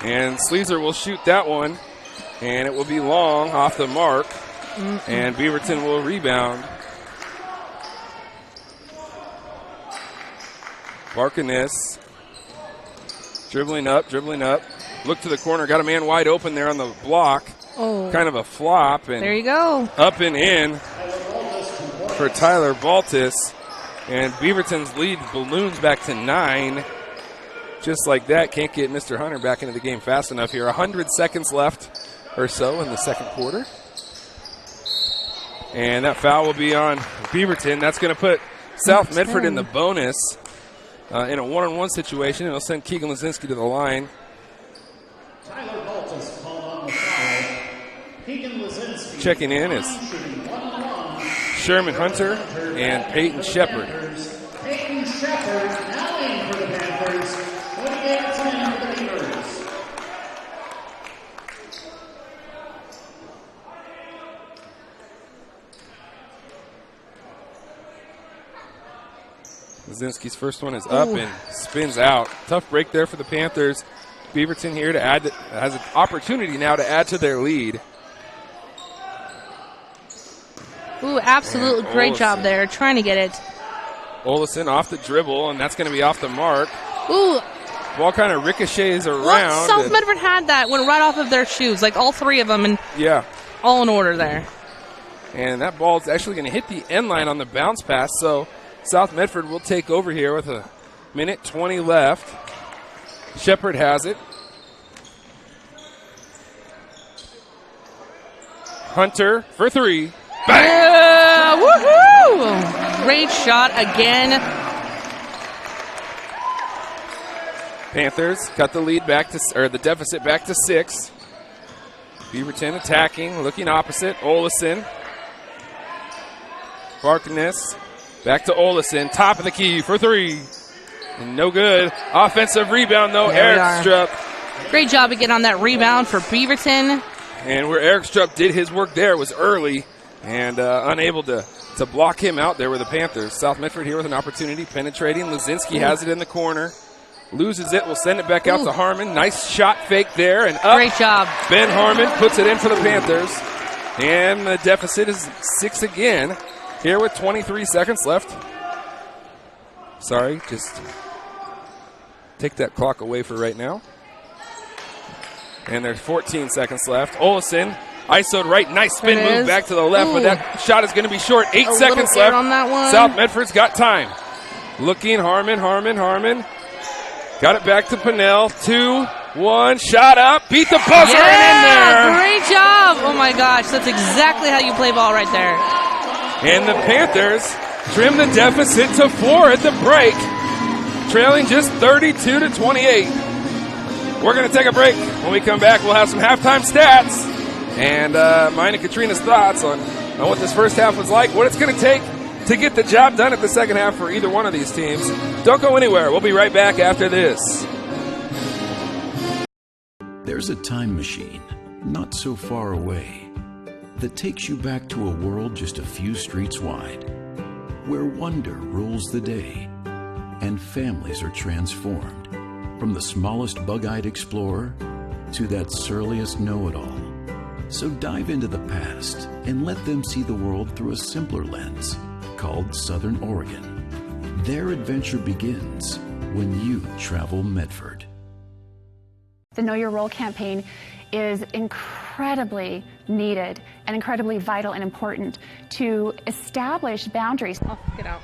And Sleazer will shoot that one. And it will be long off the mark. And Beaverton will rebound. Barkiness dribbling up. Look to the corner. Got a man wide open there on the block. Kind of a flop. And there you go. Up and in for Tyler Baltus. And Beaverton's lead balloons back to 9. Just like that. Can't get Mr. Hunter back into the game fast enough here. 100 seconds left or so in the second quarter. And that foul will be on Beaverton. That's going to put South Medford in the bonus in a one-on-one situation. It'll send Keegan Lazinski to the line. Tyler Baltus called on the foul. Keegan Lazinski. Checking in is Sherman Hunter and Peyton Shepard. Peyton Shepard now in for the Panthers. 28-10 for the Beavers. Lazinski's first one is up and spins out. Tough break there for the Panthers. Beaverton here to add, has an opportunity now to add to their lead. Ooh, absolute great job there, trying to get it. Olesen off the dribble, and that's going to be off the mark. Ooh. Ball kind of ricochets around. Well, South Medford had that, went right off of their shoes, like all 3 of them, and all in order there. And that ball is actually going to hit the end line on the bounce pass, so South Medford will take over here with a minute 20 left. Shepard has it. Hunter for 3. Bang! Woohoo! Great shot again. Panthers cut the lead back to, or the deficit back to 6. Beaverton attacking, looking opposite. Olesen. Barkness. Back to Olesen. Top of the key for 3. And no good. Offensive rebound, though. Eric Strupp. Great job again on that rebound for Beaverton. And where Eric Strupp did his work there was early and unable to block him out there with the Panthers. South Medford here with an opportunity. Penetrating. Luzinski has it in the corner. Loses it. Will send it back out to Harmon. Nice shot fake there. And up. Great job. Ben Harmon puts it in for the Panthers. And the deficit is 6 again. Here with 23 seconds left. Sorry, just take that clock away for right now. And there's 14 seconds left. Olesen, ISO'd right. Nice spin move back to the left, but that shot is going to be short. 8 seconds left. On that one. South Medford's got time. Looking, Harmon. Got it back to Pinnell. 2, 1, shot up. Beat the buzzer and in there. Great job. Oh my gosh, that's exactly how you play ball right there. And the Panthers trim the deficit to 4 at the break, trailing just 32-28. We're going to take a break. When we come back, we'll have some halftime stats and mine and Katrina's thoughts on what this first half was like, what it's going to take to get the job done at the second half for either one of these teams. Don't go anywhere. We'll be right back after this. There's a time machine not so far away that takes you back to a world just a few streets wide, where wonder rules the day and families are transformed, from the smallest bug-eyed explorer to that surliest know-it-all. So dive into the past and let them see the world through a simpler lens called Southern Oregon. Their adventure begins when you travel Medford. The Know Your Role campaign is incredibly needed and incredibly vital and important to establish boundaries. Oh, get out.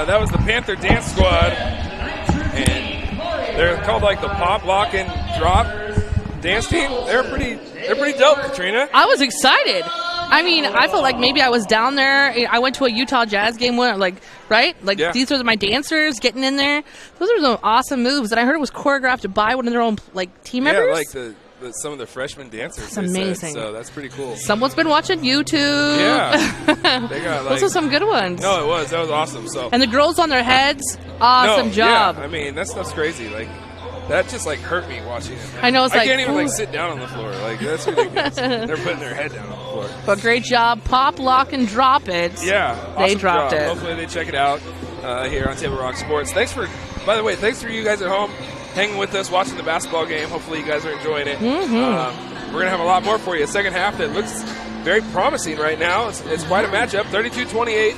That was the Panther Dance Squad, and they're called like the pop, lock, and drop dance team. They're pretty dope, Katrina. I was excited. I mean, I felt like maybe I was down there. I went to a Utah Jazz game where, these were my dancers getting in there. Those were some awesome moves, and I heard it was choreographed by one of their own team members. Yeah, like some of the freshman dancers. That's amazing. So that's pretty cool. Someone's been watching YouTube. Yeah, they got those are some good ones. No, that was awesome. So and the girls on their heads, awesome job. Yeah, I mean that stuff's crazy. Like That just like hurt me watching it. I know, it's I like, can't even like ooh. sit down on the floor. Like that's ridiculous. They're putting their head down on the floor. But great job. Pop, lock, and drop it. Yeah, They awesome dropped job. it. Hopefully they check it out here on Table Rock Sports. By the way, thanks for you guys at home hanging with us, watching the basketball game. Hopefully you guys are enjoying it. Mm-hmm. We're going to have a lot more for you. Second half that looks very promising right now. It's quite a matchup, 32-28.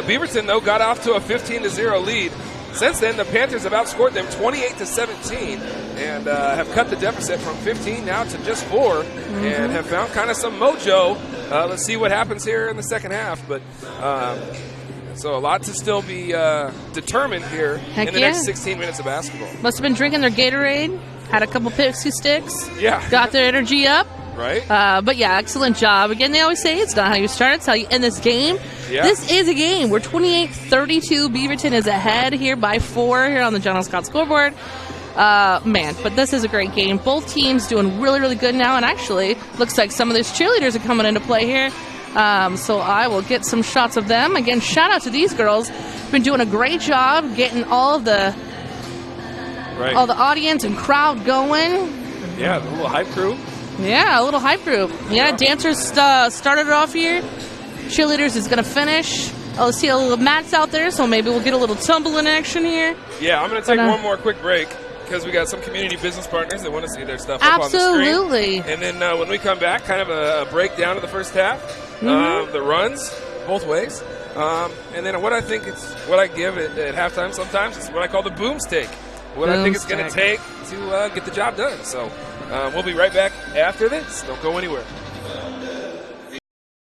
Beaverton, though, got off to a 15-0 lead. Since then, the Panthers have outscored them 28-17 and have cut the deficit from 15 now to just 4 and have found kind of some mojo. Let's see what happens here in the second half. But so a lot to still be determined here in the next 16 minutes of basketball. Must have been drinking their Gatorade, had a couple Pixie Sticks. Yeah. Got their energy up. Right. But yeah, excellent job. Again, they always say it's not how you start, it's how you end this game. Yeah. This is a game. We're 28-32. Beaverton is ahead here by 4 here on the John L. Scott scoreboard. Man, but this is a great game. Both teams doing really, really good now, and actually looks like some of these cheerleaders are coming into play here. So I will get some shots of them. Again, shout out to these girls. Been doing a great job getting all of the audience and crowd going. Yeah, the little hype crew. Yeah, a little hype group. Yeah, dancers started it off here. Cheerleaders is going to finish. Oh, see a little mats out there, so maybe we'll get a little tumbling action here. Yeah, I'm going to take one more quick break because we got some community business partners that want to see their stuff up on the Absolutely. screen. And then when we come back, kind of a breakdown of the first half, the runs both ways, and then what I give it at halftime sometimes is what I call the boomstick. What I think it's going to take to get the job done. So we'll be right back after this. Don't go anywhere.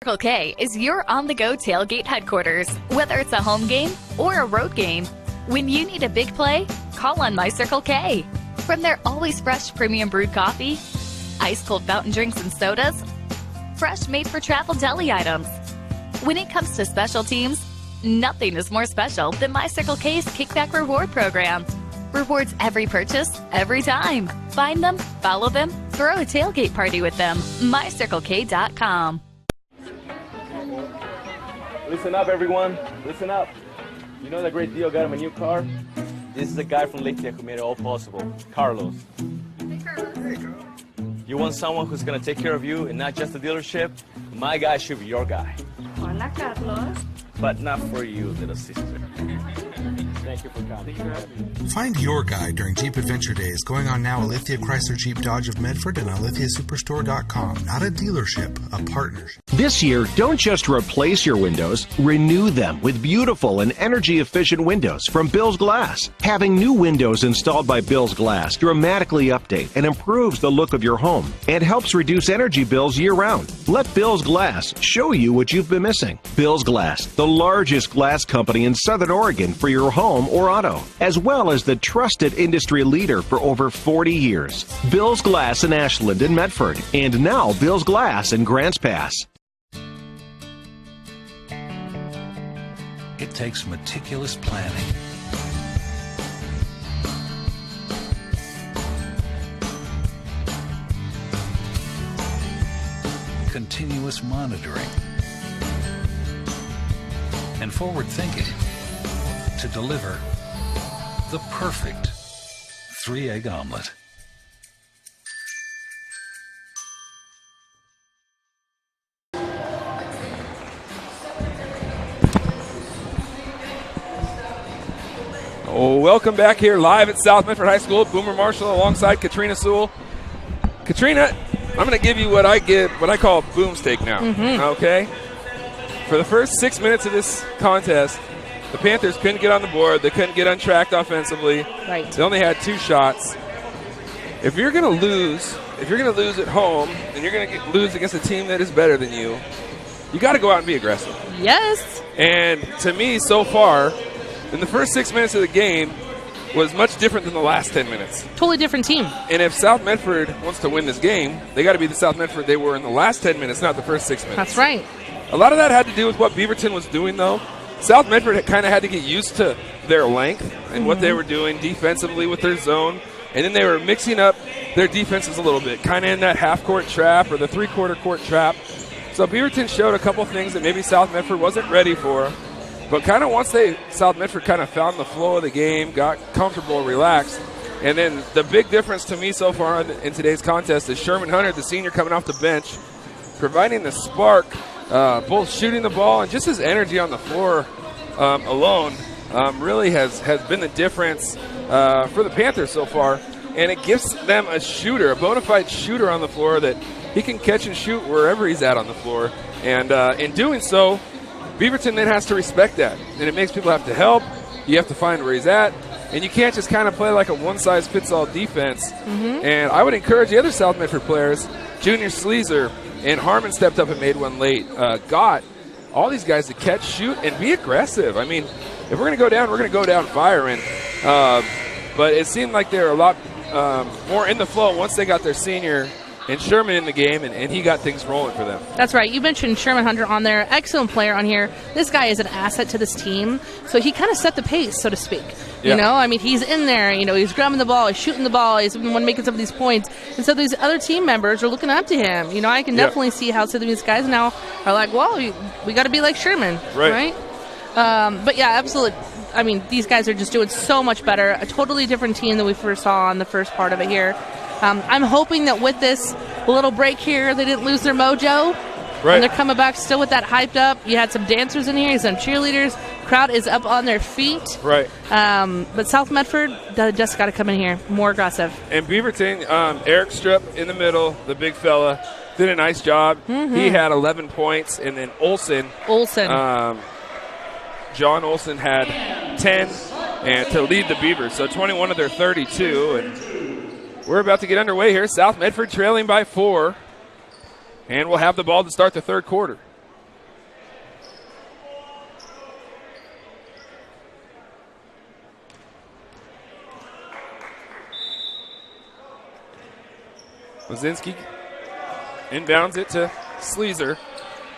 Circle K is your on-the-go tailgate headquarters. Whether it's a home game or a road game, when you need a big play, call on My Circle K. From their always fresh premium brewed coffee, ice-cold fountain drinks and sodas, fresh made-for-travel deli items. When it comes to special teams, nothing is more special than My Circle K's Kickback Reward Program. Rewards every purchase, every time. Find them, follow them, throw a tailgate party with them. MyCircleK.com. Listen up, everyone. Listen up. You know that great deal got him a new car? This is the guy from Lithia who made it all possible, Carlos. Hey, Carlos. Hey, Carlos. You want someone who's going to take care of you and not just the dealership? My guy should be your guy. Hola, Carlos. But not for you, little sister. Thank you for coming. Find your guy during Jeep Adventure Days going on now at Lithia Chrysler Jeep Dodge of Medford and on LithiaSuperstore.com. Not a dealership, a partnership. This year, don't just replace your windows, renew them with beautiful and energy-efficient windows from Bill's Glass. Having new windows installed by Bill's Glass dramatically update and improves the look of your home and helps reduce energy bills year-round. Let Bill's Glass show you what you've been missing. Bill's Glass, the largest glass company in Southern Oregon for your home or auto, as well as the trusted industry leader for over 40 years. Bill's Glass in Ashland and Medford, and now Bill's Glass in Grants Pass. It takes meticulous planning, continuous monitoring, and forward thinking to deliver the perfect 3-egg omelet. Oh, welcome back here live at South Medford High School. Boomer Marshall alongside Katrina Sewell. Katrina, I'm going to give you what I call boomstick now. Okay? For the first 6 minutes of this contest, the Panthers couldn't get on the board. They couldn't get untracked offensively. Right. They only had 2 shots. If you're going to lose at home and you're going to lose against a team that is better than you, you got to go out and be aggressive. Yes. And to me, so far, in the first 6 minutes of the game was much different than the last 10 minutes. Totally different team. And if South Medford wants to win this game, they got to be the South Medford they were in the last 10 minutes, not the first 6 minutes. That's right. A lot of that had to do with what Beaverton was doing, though. South Medford kind of had to get used to their length and what they were doing defensively with their zone. And then they were mixing up their defenses a little bit, kind of in that half-court trap or the three-quarter court trap. So Beaverton showed a couple things that maybe South Medford wasn't ready for. But kind of once South Medford kind of found the flow of the game, got comfortable, relaxed, And then the big difference to me so far in today's contest is Sherman Hunter, the senior coming off the bench, providing the spark, both shooting the ball and just his energy on the floor alone really has been the difference for the Panthers so far. And it gives them a shooter, a bona fide shooter on the floor that he can catch and shoot wherever he's at on the floor. And in doing so, Beaverton then has to respect that. And it makes people have to help. You have to find where he's at. And you can't just kind of play like a one-size-fits-all defense. And I would encourage the other South Medford players, Junior Sleazer and Harmon stepped up and made one late. Got all these guys to catch, shoot, and be aggressive. I mean, if we're going to go down, we're going to go down firing. But it seemed like they were a lot more in the flow once they got their senior and Sherman in the game, and he got things rolling for them. That's right. You mentioned Sherman Hunter on there. Excellent player on here. This guy is an asset to this team. So he kind of set the pace, so to speak. You know, I mean, he's in there. You know, he's grabbing the ball. He's shooting the ball. He's the one making some of these points. And so these other team members are looking up to him. You know, I can definitely see how some of these guys now are like, well, we got to be like Sherman. Right? But, yeah, absolutely. I mean, these guys are just doing so much better. A totally different team than we first saw on the first part of it here. I'm hoping that with this little break here, they didn't lose their mojo. And they're coming back still with that hyped up. You had some dancers in here, some cheerleaders. Crowd is up on their feet. But South Medford just got to come in here more aggressive. And Beaverton, Eric Strupp in the middle, the big fella, did a nice job. He had 11 points. And then Olsen. John Olsen had 10 and to lead the Beavers. So 21 of their 32. And we're about to get underway here. South Medford trailing by 4. And we'll have the ball to start the third quarter. Lazinski inbounds it to Sleazer.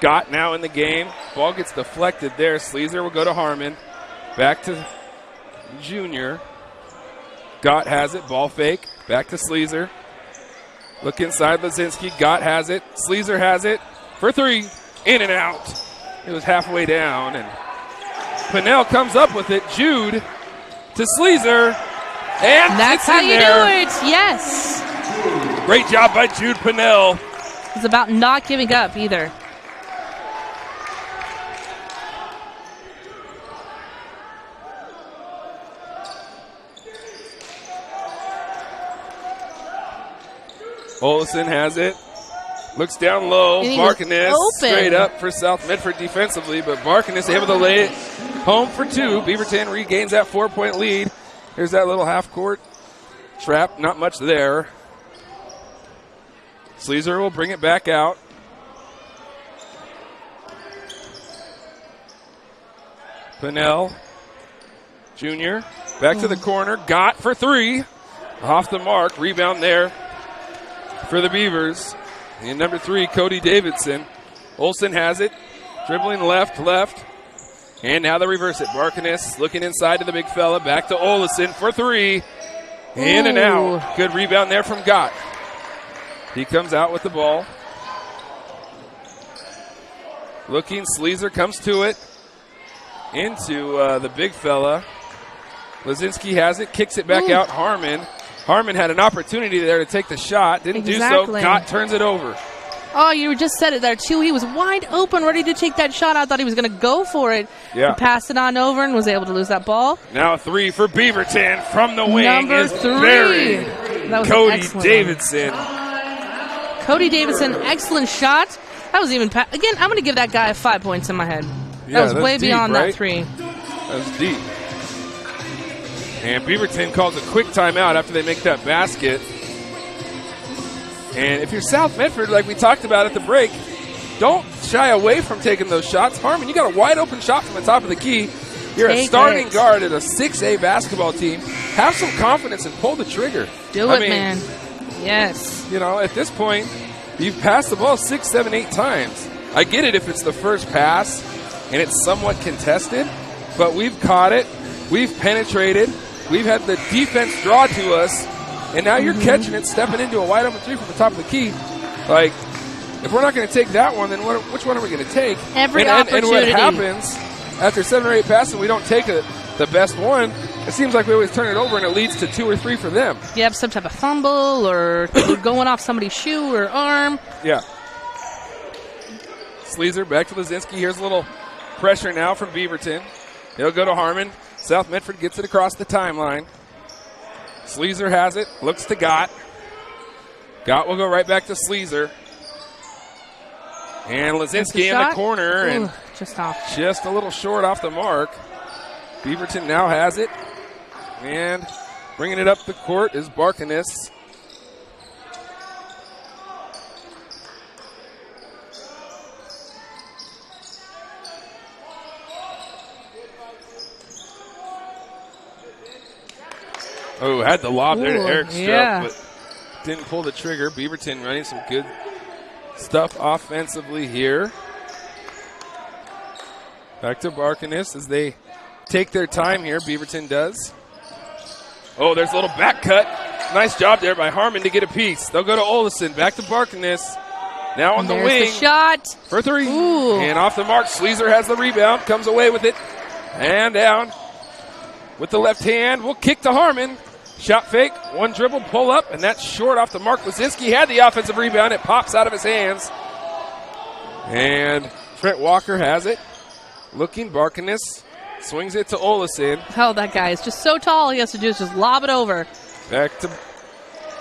Gott now in the game. Ball gets deflected there. Sleazer will go to Harmon. Back to Junior. Gott has it. Ball fake. Back to Sleazer. Look inside Lazinski. Gott has it. Sleazer has it. For 3. In and out. It was halfway down. And Pinnell comes up with it. Jude to Sleazer. And that's how you do it. Yes. Great job by Jude Pinnell. It's about not giving up either. Olsen has it. Looks down low. Barkiness straight up for South Medford defensively, but Barkiness able to lay it home for 2. Beaverton regains that 4-point lead. Here's that little half-court trap. Not much there. Sleazer will bring it back out. Pinnell, Junior, back to the corner. Gott for 3. Off the mark. Rebound there for the Beavers. And number 3, Cody Davidson. Olsen has it. Dribbling left. And now they reverse it. Barkiness looking inside to the big fella. Back to Olsen for 3. In and out. Good rebound there from Gott. He comes out with the ball. Looking, Sleazer comes to it. Into the big fella. Lazinski has it, kicks it back out. Harmon had an opportunity there to take the shot. Didn't do so. Gott turns it over. Oh, you just said it there, too. He was wide open, ready to take that shot. I thought he was going to go for it. Yeah. He passed it on over and was able to lose that ball. Now a 3 for Beaverton from the wing. Number 3. Buried. That was Cody Davidson. Cody Davidson, excellent shot. That was even again, I'm going to give that guy 5 points in my head. That was way beyond that 3. That was deep. And Beaverton calls a quick timeout after they make that basket. And if you're South Medford, like we talked about at the break, don't shy away from taking those shots. Harmon, you got a wide open shot from the top of the key. You're a starting guard at a 6A basketball team. Have some confidence and pull the trigger. Do it, man. Yes. You know, at this point, you've passed the ball 6, 7, 8 times. I get it if it's the first pass and it's somewhat contested, but we've caught it. We've penetrated. We've had the defense draw to us, and now you're catching it, stepping into a wide open 3 from the top of the key. Like, if we're not going to take that one, then which one are we going to take? Every opportunity. And what happens after 7 or 8 passes, we don't take the best one. it seems like we always turn it over and it leads to 2 or 3 for them. You have some type of fumble or going off somebody's shoe or arm. Yeah. Sleazer back to Lazinski. Here's a little pressure now from Beaverton. He'll go to Harmon. South Medford gets it across the timeline. Sleazer has it. Looks to Gott. Gott will go right back to Sleazer. And Lazinski in the corner. Ooh, and just off. Just a little short off the mark. Beaverton now has it. And bringing it up the court is Barkiness. Oh, had the lob there to Eric Struck, but didn't pull the trigger. Beaverton running some good stuff offensively here. Back to Barkiness as they take their time here. Beaverton does. Oh, there's a little back cut. Nice job there by Harmon to get a piece. They'll go to Olison. Back to Barkiness. Now on the wing. The shot. For 3. Ooh. And off the mark. Sleazer has the rebound. Comes away with it. And down. With the left hand. We'll kick to Harmon. Shot fake. 1 dribble. Pull up. And that's short off the mark. Lazinski had the offensive rebound. It pops out of his hands. And Trent Walker has it. Looking. Barkiness. Swings it to Olison. Oh, that guy is just so tall. All he has to do is just lob it over. Back to,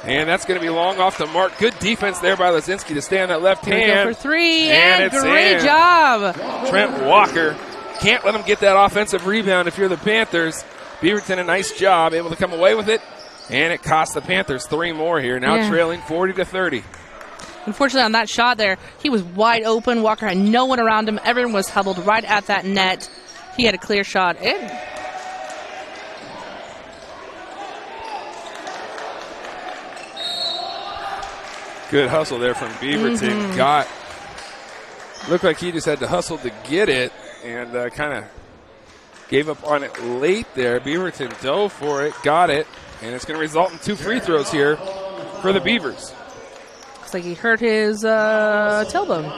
and that's going to be long off the mark. Good defense there by Lazinski to stay on that left hand. Go for 3, and it's great great job. Trent Walker. Can't let him get that offensive rebound if you're the Panthers. Beaverton, a nice job, able to come away with it. And it cost the Panthers 3 more here. Now trailing 40-30. Unfortunately, on that shot there, he was wide open. Walker had no one around him. Everyone was huddled right at that net. He had a clear shot in. Good hustle there from Beaverton. Looked like he just had to hustle to get it and kind of gave up on it late there. Beaverton dove for it, got it, and it's going to result in 2 free throws here for the Beavers. Looks like he hurt his tailbone.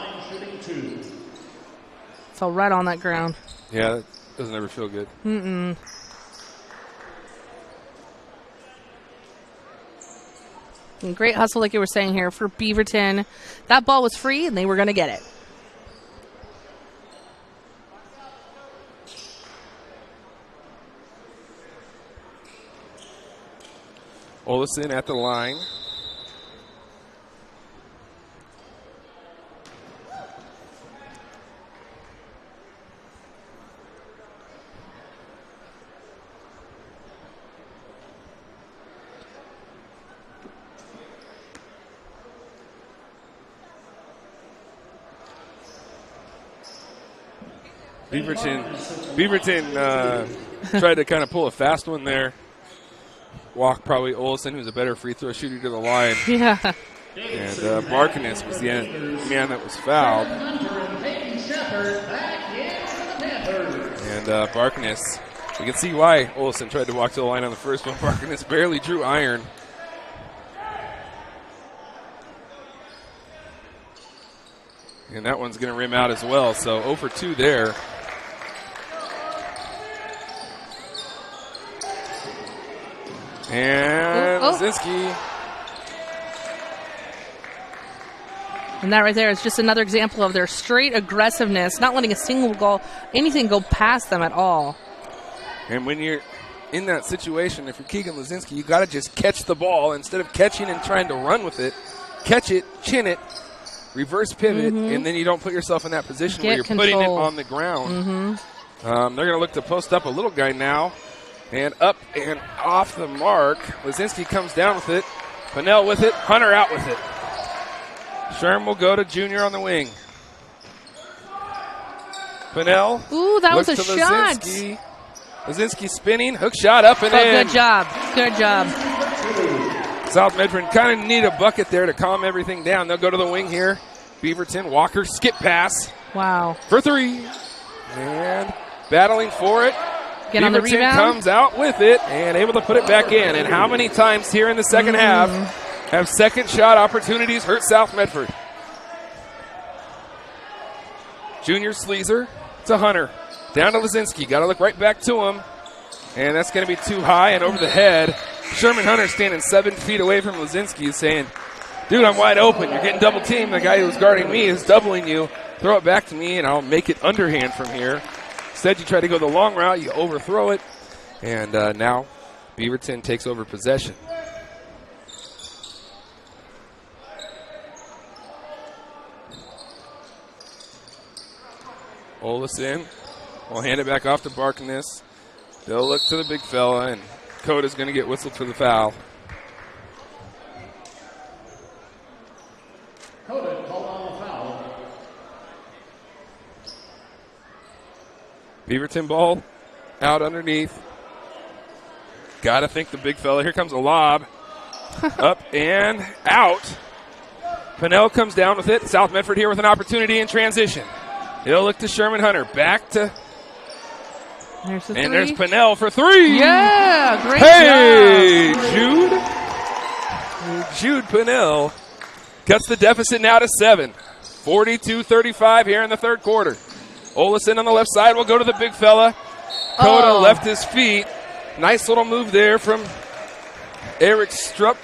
Fell right on that ground. Yeah, that doesn't ever feel good. Mm-mm. And great hustle, like you were saying here, for Beaverton. That ball was free, and they were going to get it. Olison at the line. Beaverton tried to kind of pull a fast one there. Walk probably Olison, who's a better free throw shooter, to the line. Yeah. And Barkiness was the man that was fouled. And Barkiness, you can see why Olison tried to walk to the line on the first one. Barkiness barely drew iron. And that one's going to rim out as well. So 0 for 2 there. And Lazinski. And that right there is just another example of their straight aggressiveness, not letting a single goal, anything go past them at all. And when you're in that situation, if you're Keegan Lazinski, you got to just catch the ball instead of catching and trying to run with it. Catch it, chin it, reverse pivot, and then you don't put yourself in that position where you're putting it on the ground. They're going to look to post up a little guy now. And up and off the mark. Lazinski comes down with it. Pinnell with it. Hunter out with it. Sherm will go to Junior on the wing. Pinnell. Ooh, that was a shot. Lazinski spinning. Hook shot up and in. Good job. Good job. South Medford kind of need a bucket there to calm everything down. They'll go to the wing here. Beaverton. Walker. Skip pass. Wow. For 3. And battling for it. Get on the rebound. Comes out with it and able to put it back in. And how many times here in the second half have second shot opportunities hurt South Medford? Junior Sleazer to Hunter. Down to Lazinski. Got to look right back to him. And that's going to be too high and over the head. Sherman Hunter standing 7 feet away from Lazinski is saying, dude, I'm wide open. You're getting double teamed. The guy who was guarding me is doubling you. Throw it back to me, and I'll make it underhand from here. Instead, you try to go the long route. You overthrow it. And now Beaverton takes over possession. Olesen will hand it back off to Barkness. They'll look to the big fella, and Coda's going to get whistled for the foul. Coda called on the foul. Beaverton ball out underneath. Got to think the big fella. Here comes a lob. Up and out. Pennell comes down with it. South Medford here with an opportunity in transition. He'll look to Sherman Hunter. Back to. There's the and three. there's Pennell for three. Yeah, great job. Jude Pennell cuts the deficit now to 7. 42-35 here in the third quarter. Olesen on the left side will go to the big fella. Coda left his feet. Nice little move there from Eric Strupp.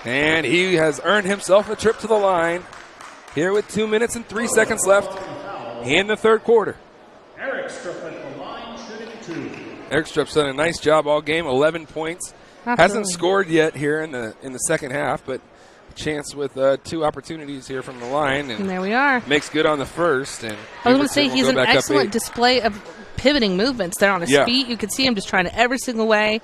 And he has earned himself a trip to the line here with 2 minutes and 3 seconds left in the third quarter. Eric Strupp at the line, shooting 2. Eric Strupp's done a nice job all game, 11 points. Absolutely. Hasn't scored yet here in the second half, but a chance with 2 opportunities here from the line. And there we are. Makes good on the first. And I was going to say Beaverton will he's go an back up excellent 8. display of pivoting movements there on his feet. You can see him just trying to every single way.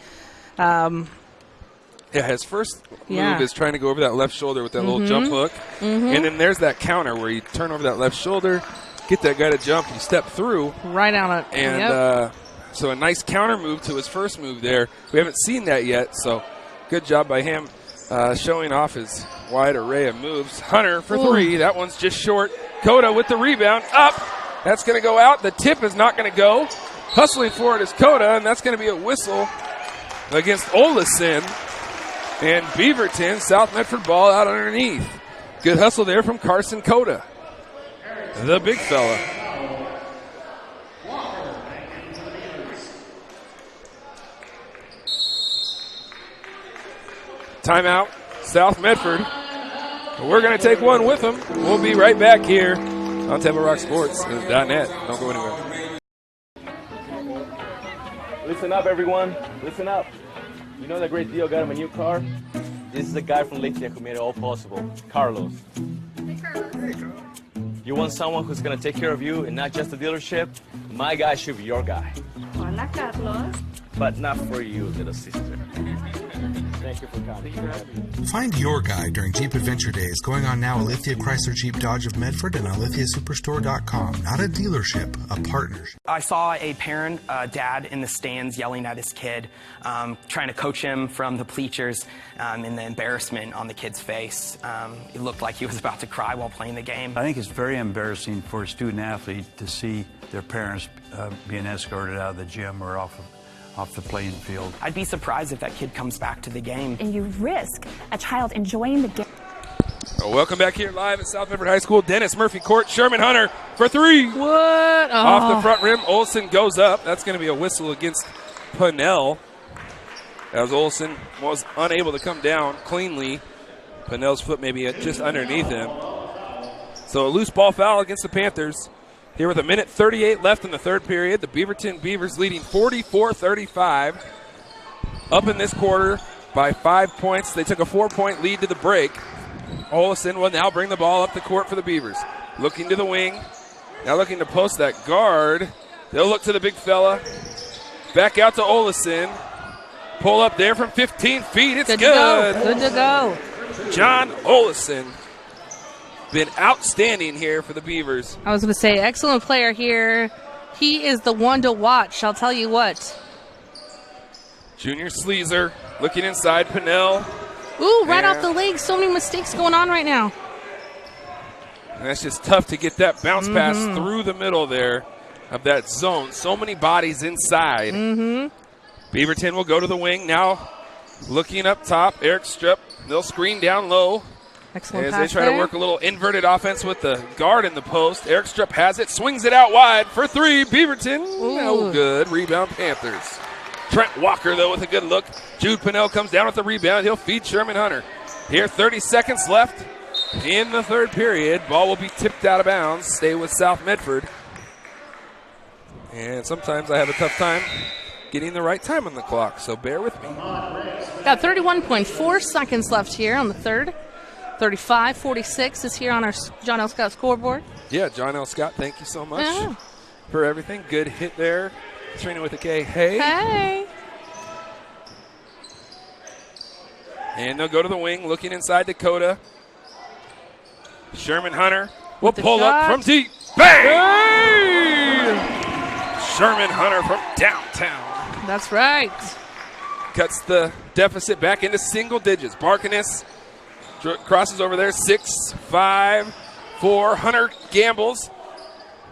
Yeah, his first move is trying to go over that left shoulder with that little jump hook. And then there's that counter where you turn over that left shoulder, get that guy to jump, you step through. Right on it. And so a nice counter move to his first move there. We haven't seen that yet, so good job by him showing off his wide array of moves. Hunter for 3. That one's just short. Coda with the rebound. Up. That's going to go out. The tip is not going to go. Hustling for it is Coda, and that's going to be a whistle against Olesen. And Beaverton, South Medford ball out underneath. Good hustle there from Carson Coda, the big fella. Timeout, South Medford. We're going to take one with them. We'll be right back here on TableRockSports.net. Don't go anywhere. Listen up, everyone. Listen up. You know that great deal got him a new car? This is the guy from Lithia who made it all possible, Carlos. Hey, Carlos. You want someone who's going to take care of you and not just the dealership? My guy should be your guy. Hola, Carlos. But not for you, little sister. Thank you for coming. Find your guy during Jeep Adventure Days going on now at Lithia Chrysler Jeep Dodge of Medford and on LithiaSuperstore.com. Not a dealership, a partnership. I saw a parent, dad in the stands yelling at his kid, trying to coach him from the bleachers, and the embarrassment on the kid's face. It looked like he was about to cry while playing the game. I think it's very embarrassing for a student athlete to see their parents being escorted out of the gym or off the playing field. I'd be surprised if that kid comes back to the game. And you risk a child enjoying the game. Welcome back here live at South Medford High School. Dennis Murphy Court. Sherman Hunter for 3. What? Off the front rim. Olsen goes up. That's going to be a whistle against Pennell, as Olsen was unable to come down cleanly. Pennell's foot maybe just underneath him. So a loose ball foul against the Panthers. Here with 1:38 left in the third period. The Beaverton Beavers leading 44-35. Up in this quarter by 5 points. They took a 4-point lead to the break. Olesen will now bring the ball up the court for the Beavers. Looking to the wing. Now looking to post that guard. They'll look to the big fella. Back out to Olesen. Pull up there from 15 feet. It's good. Good to go. John Olesen. Been outstanding here for the Beavers. I was going to say, excellent player here. He is the one to watch, I'll tell you what. Junior Sleazer looking inside. Pennell. Ooh, right off the leg. So many mistakes going on right now. And that's just tough to get that bounce pass through the middle there of that zone. So many bodies inside. Beaverton will go to the wing now. Looking up top, Eric Strupp. They'll screen down low. Excellent as pass they try there. to work a little inverted offense with the guard in the post. Eric Strupp has it, swings it out wide for 3. Beaverton, no good. Rebound Panthers. Trent Walker, though, with a good look. Jude Pinnell comes down with the rebound. He'll feed Sherman Hunter. Here, 30 seconds left in the third period. Ball will be tipped out of bounds. Stay with South Medford. And sometimes I have a tough time getting the right time on the clock, so bear with me. Got 31.4 seconds left here on the third. 35-46 is here on our John L. Scott scoreboard. Yeah, John L. Scott, thank you so much for everything. Good hit there. Trina with a K. Hey. Hey. And they'll go to the wing, looking inside Dakota. Sherman Hunter will pull up from deep. Bang! Hey! Sherman Hunter from downtown. That's right. Cuts the deficit back into single digits. Barkiness crosses over there. 6-5-4. Hunter gambles.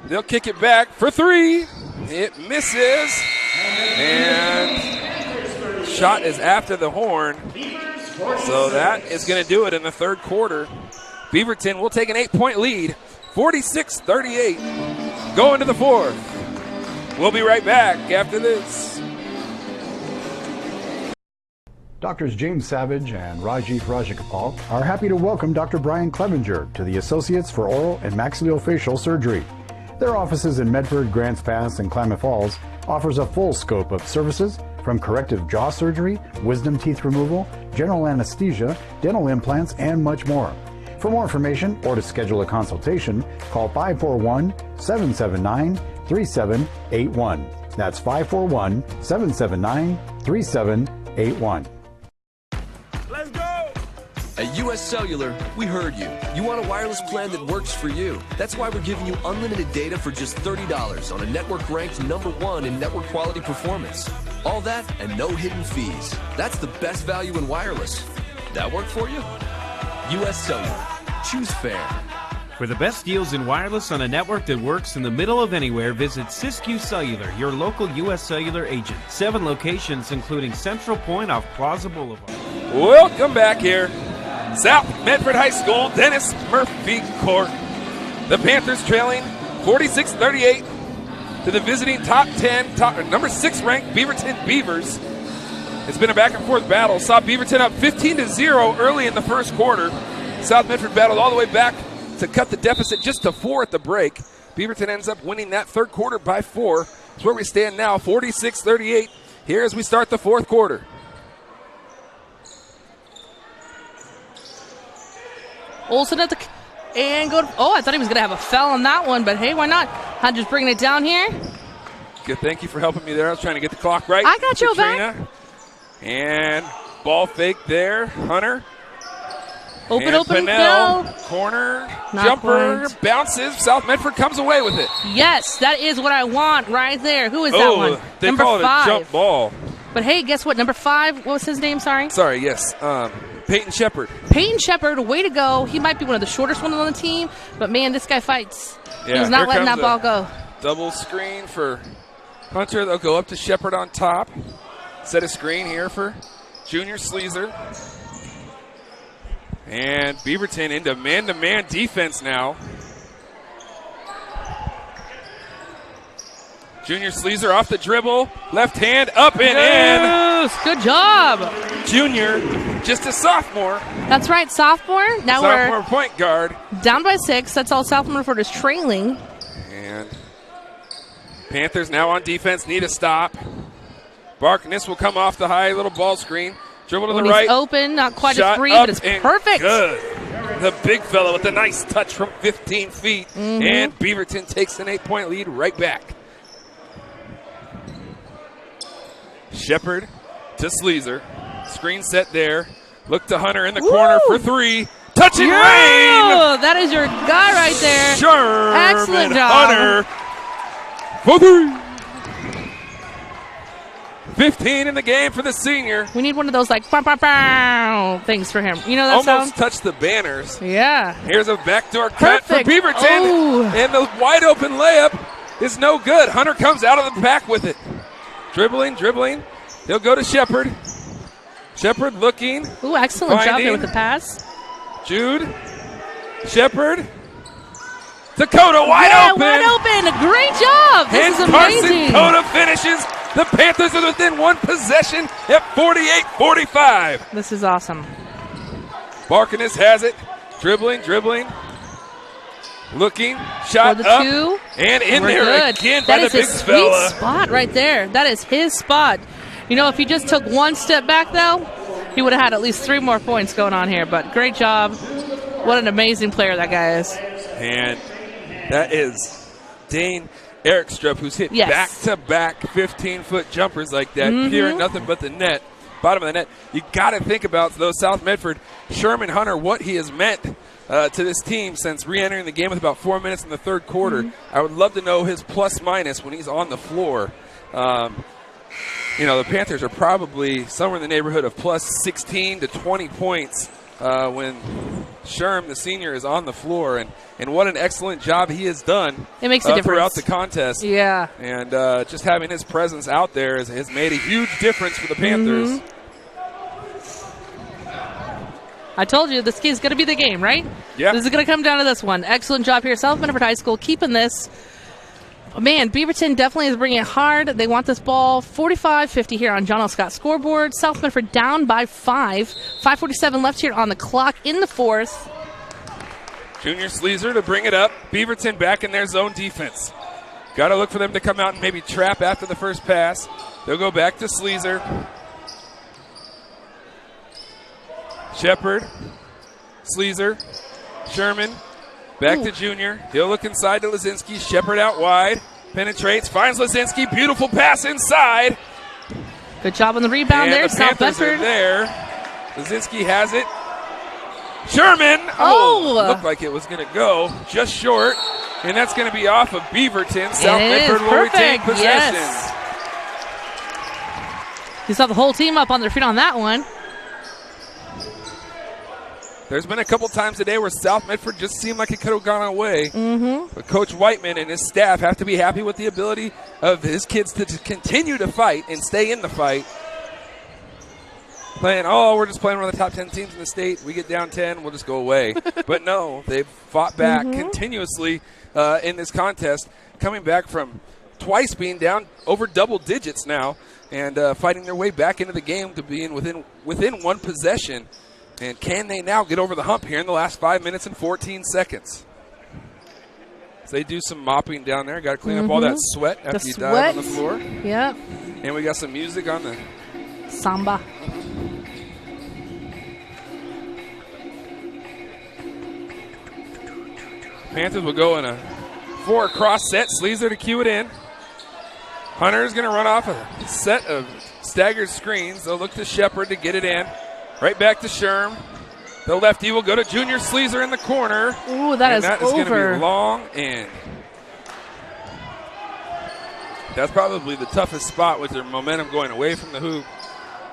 They'll kick it back for three. It misses. And shot is after the horn. So that is going to do it in the third quarter. Beaverton will take an 8-point lead. 46-38. Going to the fourth. We'll be right back after this. Doctors James Savage and Rajiv Rajagopal are happy to welcome Dr. Brian Clevenger to the Associates for Oral and Maxillofacial Surgery. Their offices in Medford, Grants Pass, and Klamath Falls offers a full scope of services from corrective jaw surgery, wisdom teeth removal, general anesthesia, dental implants, and much more. For more information or to schedule a consultation, call 541-779-3781. That's 541-779-3781. At US Cellular, we heard you. You want a wireless plan that works for you. That's why we're giving you unlimited data for just $30 on a network ranked #1 in network quality performance. All that and no hidden fees. That's the best value in wireless. That work for you? US Cellular. Choose fair. For the best deals in wireless on a network that works in the middle of anywhere, visit Siskiyou Cellular, your local US Cellular agent. 7 locations, including Central Point off Plaza Boulevard. Welcome back here. South Medford High School, Dennis Murphy Court. The Panthers trailing 46-38 to the visiting top 10, number 6 ranked Beaverton Beavers. It's been a back and forth battle. Saw Beaverton up 15-0 early in the first quarter. South Medford battled all the way back to cut the deficit just to 4 at the break. Beaverton ends up winning that third quarter by 4. That's where we stand now, 46-38 here as we start the fourth quarter. Olsen at the and go. Oh, I thought he was going to have a foul on that one, but hey, why not? I'm just bringing it down here. Good, thank you for helping me there. I was trying to get the clock right. I got you back. And ball fake there, Hunter. Open, Pinnell, corner, not jumper, quite. Bounces. South Medford comes away with it. Yes, that is what I want right there. Who is that one? They number call it 5. a jump ball. But hey, guess what? Number 5, what was his name? Sorry, yes. Peyton Shepard. Peyton Shepard, way to go. He might be one of the shortest ones on the team, but man, this guy fights. Yeah, he's not letting that ball go. Double screen for Hunter. They'll go up to Shepard on top. Set a screen here for Junior Sleazer. And Beaverton into man-to-man defense now. Junior Sleazer off the dribble. Left hand up and in. Yes, good job. Junior, just a sophomore. That's right, sophomore. Now sophomore we're point guard. Down by 6. That's all South Medford is trailing. And Panthers now on defense. Need a stop. Barkness will come off the high little ball screen. Dribble to the right. Open, not quite Shot a 3, up but it's and perfect. Good. The big fella with a nice touch from 15 feet. And Beaverton takes an 8-point lead right back. Shepard to Sleazer. Screen set there. Look to Hunter in the corner for 3. Touch and rain! That is your guy right there. Sherman Excellent job. Hunter for 3. 15 in the game for the senior. We need one of those like bow, bow, bow things for him. You know that Almost sound? touched the banners. Yeah. Here's a backdoor cut for Beaverton. Oh. And the wide open layup is no good. Hunter comes out of the pack with it. Dribbling. He'll go to Shepard. Shepard looking. Ooh, excellent job there with the pass. Jude. Shepard. Dakota wide open. Wide open. Great job. This is amazing. Carson Cota finishes. The Panthers are within one possession at 48-45. This is awesome. Barkiness has it. Dribbling. Looking. Shot For the up. 2. And in We're there good. again That by is the big a sweet fella. spot right there. That is his spot. You know, if he just took one step back, though, he would have had at least 3 more points going on here. But great job. What an amazing player that guy is. And that is Dane Erikstrup, who's hit back-to-back 15-foot jumpers like that, peering nothing but the net, bottom of the net. You got to think about, though, South Medford, Sherman Hunter, what he has meant to this team since re-entering the game with about 4 minutes in the third quarter. I would love to know his plus-minus when he's on the floor. You know, the Panthers are probably somewhere in the neighborhood of plus 16 to 20 points when Sherm, the senior, is on the floor. And what an excellent job he has done. It makes a difference throughout the contest. Yeah. And just having his presence out there has made a huge difference for the Panthers. I told you this is going to be the game, right? Yeah. This is going to come down to this one. Excellent job here. South Medford High School keeping this. Man, Beaverton definitely is bringing it hard. They want this ball. 45-50 here on John L. Scott scoreboard. South Medford down by 5. 5:47 left here on the clock in the fourth. Junior Sleazer to bring it up. Beaverton back in their zone defense. Got to look for them to come out and maybe trap after the first pass. They'll go back to Sleazer. Shepard. Sleazer. Sherman. Back to Junior. He'll look inside to Lazinski. Shepard out wide. Penetrates. Finds Lazinski. Beautiful pass inside. Good job on the rebound and there. The South Panthers Medford. are there. Lazinski has it. Sherman. Looked like it was going to go just short. And that's going to be off of Beaverton. South Medford will retain possession. Yes. You saw the whole team up on their feet on that one. There's been a couple times today where South Medford just seemed like it could have gone away. But Coach Whiteman and his staff have to be happy with the ability of his kids to continue to fight and stay in the fight. Playing, we're just playing one of the top 10 teams in the state. We get down 10, we'll just go away. But no, they've fought back continuously in this contest, coming back from twice being down over double digits now and fighting their way back into the game to being within one possession. And can they now get over the hump here in the last 5 minutes and 14 seconds? So they do some mopping down there. Got to clean up all that sweat after you dive on the floor. Yep. And we got some music on the samba. Panthers will go in a 4 cross set. Sleazer to cue it in. Hunter's going to run off a set of staggered screens. They'll look to Shepard to get it in. Right back to Sherm. The lefty will go to Junior Sleazer in the corner. Ooh, that is going to be long, and that's probably the toughest spot with their momentum going away from the hoop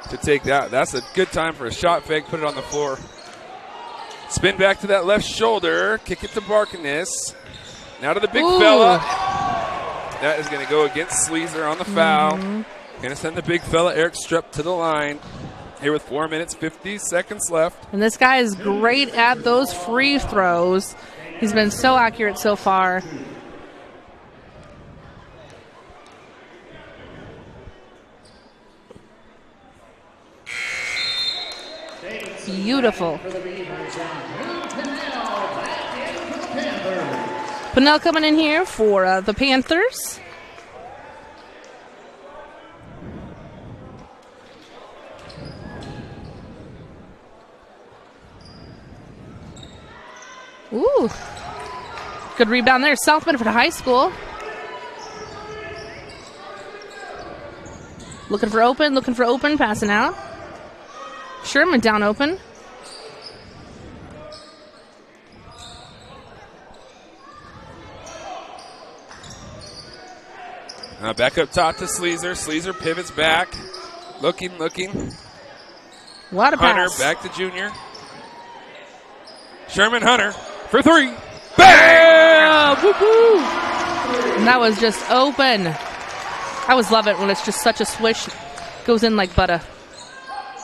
to take that. That's a good time for a shot fake. Put it on the floor. Spin back to that left shoulder. Kick it to Barkiness. Now to the big fella. That is going to go against Sleazer on the foul. Going to send the big fella, Erikstrup, to the line. Here with 4 minutes, 50 seconds left. And this guy is great at those free throws. He's been so accurate so far. Beautiful. Pinnell coming in here for the Panthers. Ooh. Good rebound there. South Medford High School. Looking for open, passing out. Sherman down open. Back up top to Sleazer. Sleazer pivots back. Looking. What a pass. Hunter back to Junior. Sherman Hunter for 3. Bam! Woo-hoo! And that was just open. I always love it when it's just such a swish. Goes in like butter.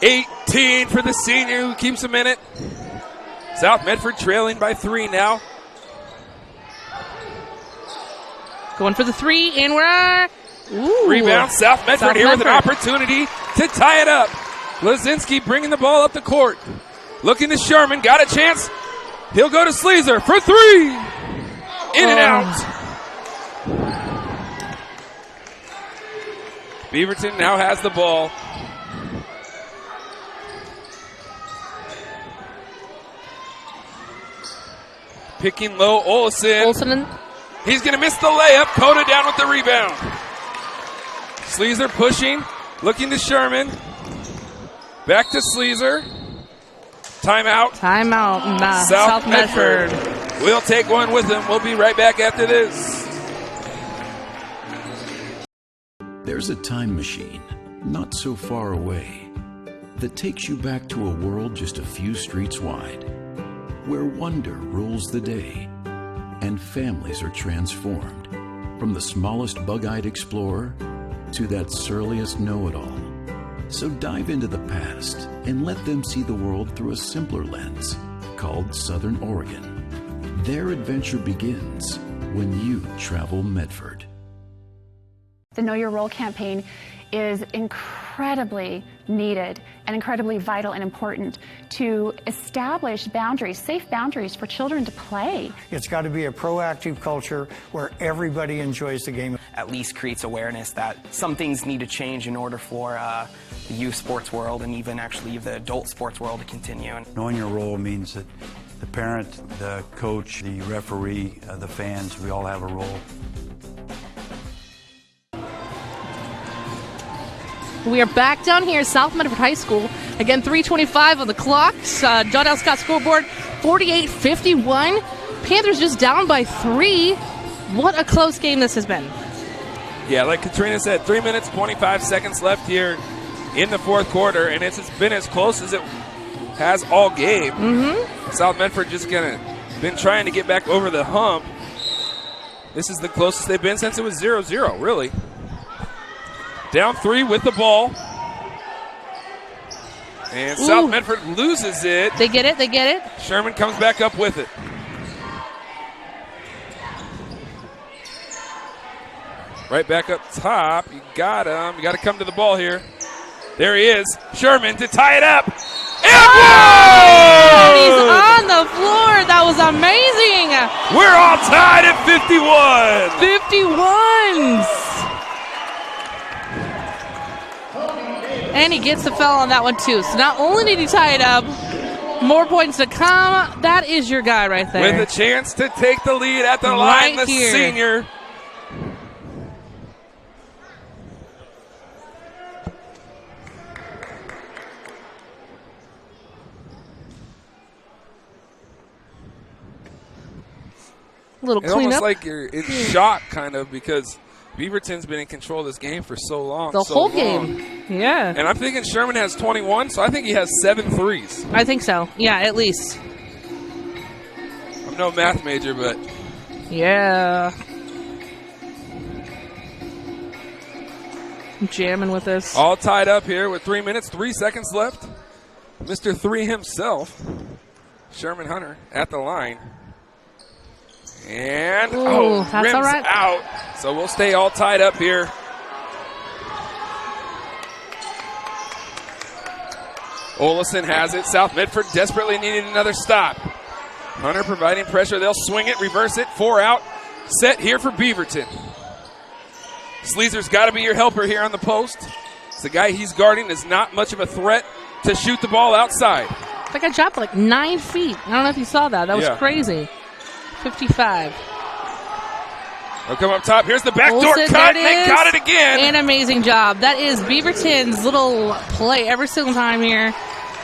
18 for the senior who keeps him in it. South Medford trailing by 3 now. Going for the three, and we're... Ooh. Rebound, South Medford here with an opportunity to tie it up. Lazinski bringing the ball up the court. Looking to Sherman, got a chance. He'll go to Sleazer for three. In and out. Beaverton now has the ball. Picking low, Olsen. He's going to miss the layup. Coda down with the rebound. Sleazer pushing, looking to Sherman. Back to Sleazer. Timeout. South Medford. We'll take one with him. We'll be right back after this. There's a time machine not so far away that takes you back to a world just a few streets wide, where wonder rules the day and families are transformed, from the smallest bug-eyed explorer to that surliest know-it-all. So dive into the past and let them see the world through a simpler lens called Southern Oregon. Their adventure begins when you travel Medford. The Know Your Role campaign is incredibly needed and incredibly vital and important to establish boundaries, safe boundaries for children to play. It's got to be a proactive culture where everybody enjoys the game. At least creates awareness that some things need to change in order for the youth sports world and even actually the adult sports world to continue. Knowing your role means that the parent, the coach, the referee, the fans, we all have a role. We are back down here at South Medford High School. Again, 3:25 on the clock. John L. Scott scoreboard, 48-51. Panthers just down by 3. What a close game this has been. Yeah, like Katrina said, 3 minutes, 25 seconds left here in the fourth quarter, and it's been as close as it has all game. South Medford just been trying to get back over the hump. This is the closest they've been since it was 0-0, really. Down 3 with the ball. And South Medford loses it. They get it. Sherman comes back up with it. Right back up top. You got him. You got to come to the ball here. There he is. Sherman to tie it up. And he's on the floor. That was amazing. We're all tied at 51. 51s. And he gets the foul on that one, too. So not only did he tie it up, more points to come. That is your guy right there. With a chance to take the lead at the line, the senior. Little it's cleanup. Almost like you're in shock, kind of, because Beaverton's been in control of this game for so long. The whole game. Yeah. And I'm thinking Sherman has 21, so I think he has 7 threes. I think so. Yeah, at least. I'm no math major, but... Yeah. I'm jamming with this. All tied up here with 3 minutes, 3 seconds left. Mr. 3 himself, Sherman Hunter, at the line. And, that's rims all right. out. So we'll stay all tied up here. Olesen has it. South Medford desperately needed another stop. Hunter providing pressure. They'll swing it, reverse it. 4 out. Set here for Beaverton. Sleazer's got to be your helper here on the post. The guy he's guarding is not much of a threat to shoot the ball outside. I think I dropped like 9 feet. I don't know if you saw that. That was crazy. 55. They'll come up top. Here's the backdoor Olsen, cut. And they got it again. An amazing job. That is Beaverton's little play every single time here.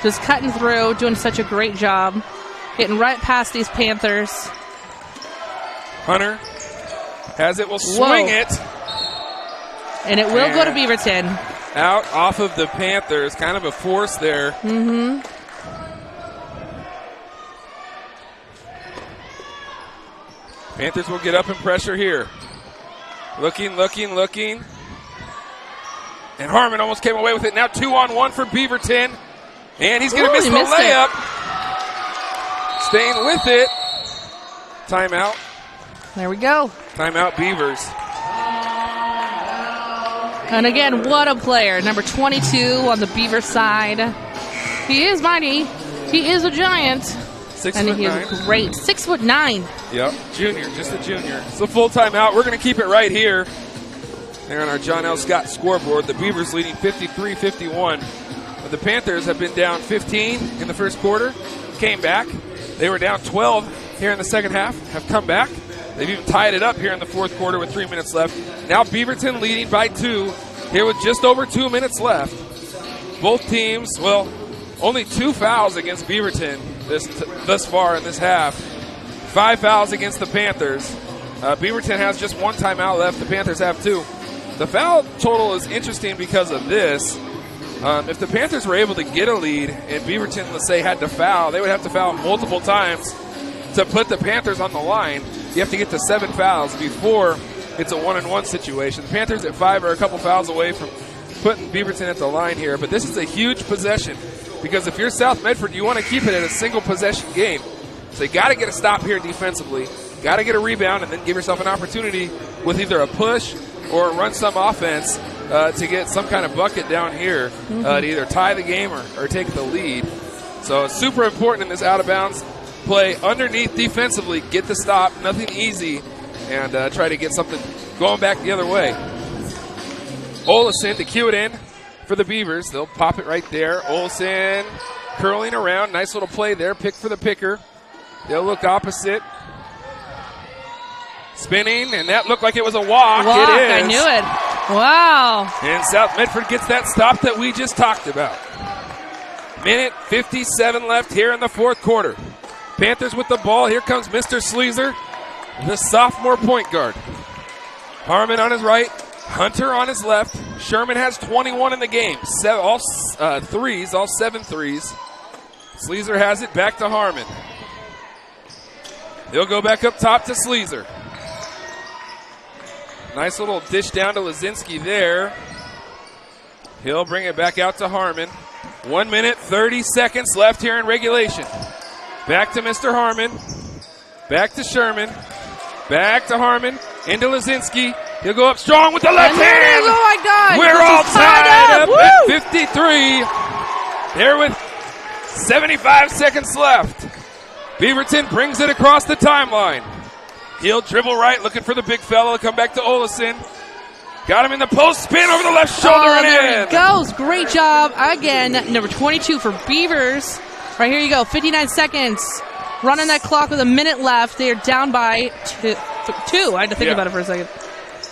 Just cutting through, doing such a great job. Getting right past these Panthers. Hunter has it. Will swing it. And it will go to Beaverton. Out off of the Panthers. Kind of a force there. Panthers will get up and pressure here. Looking. And Harmon almost came away with it. Now 2-on-1 for Beaverton. And he's going to miss the layup. Staying with it. Timeout. There we go. Timeout Beavers. And again, what a player. Number 22 on the Beaver side. He is mighty. He is a giant. 6'9". And he is great. 6'9". Yep, junior, just a junior. It's a full timeout. We're going to keep it right here. There on our John L. Scott scoreboard, the Beavers leading 53-51. But the Panthers have been down 15 in the first quarter, came back. They were down 12 here in the second half, have come back. They've even tied it up here in the fourth quarter with 3 minutes left. Now Beaverton leading by 2 here with just over 2 minutes left. Both teams, well, only 2 fouls against Beaverton thus far in this half. 5 fouls against the Panthers. Beaverton has just 1 timeout left. The Panthers have 2. The foul total is interesting because of this. If the Panthers were able to get a lead and Beaverton, let's say, had to foul, they would have to foul multiple times to put the Panthers on the line. You have to get to 7 fouls before it's a 1-and-1 situation. The Panthers at 5 are a couple fouls away from putting Beaverton at the line here, but this is a huge possession because if you're South Medford, you want to keep it at a single possession game. So you got to get a stop here defensively, got to get a rebound, and then give yourself an opportunity with either a push or run some offense to get some kind of bucket down here to either tie the game or take the lead. So it's super important in this out-of-bounds play. Underneath defensively, get the stop, nothing easy, and try to get something going back the other way. Olesen to cue it in for the Beavers. They'll pop it right there. Olesen curling around. Nice little play there. Pick for the picker. They'll look opposite. Spinning, and that looked like it was a walk. It is. I knew it. Wow. And South Medford gets that stop that we just talked about. Minute 57 left here in the fourth quarter. Panthers with the ball. Here comes Mr. Sleazer, the sophomore point guard. Harmon on his right, Hunter on his left. Sherman has 21 in the game. All 7 threes. Sleazer has it back to Harmon. He'll go back up top to Sleazer. Nice little dish down to Lazinski there. He'll bring it back out to Harmon. 1 minute, 30 seconds left here in regulation. Back to Mr. Harmon. Back to Sherman. Back to Harmon. Into Lazinski. He'll go up strong with the left hand. Oh, my God. We're all tied up at 53. There with 75 seconds left. Beaverton brings it across the timeline. He'll dribble right, looking for the big fella. Come back to Olesen. Got him in the post, spin over the left shoulder and there in. He goes. Great job. Again, number 22 for Beavers. Right here you go. 59 seconds. Running that clock with a minute left. They are down by 2. I had to think about it for a second.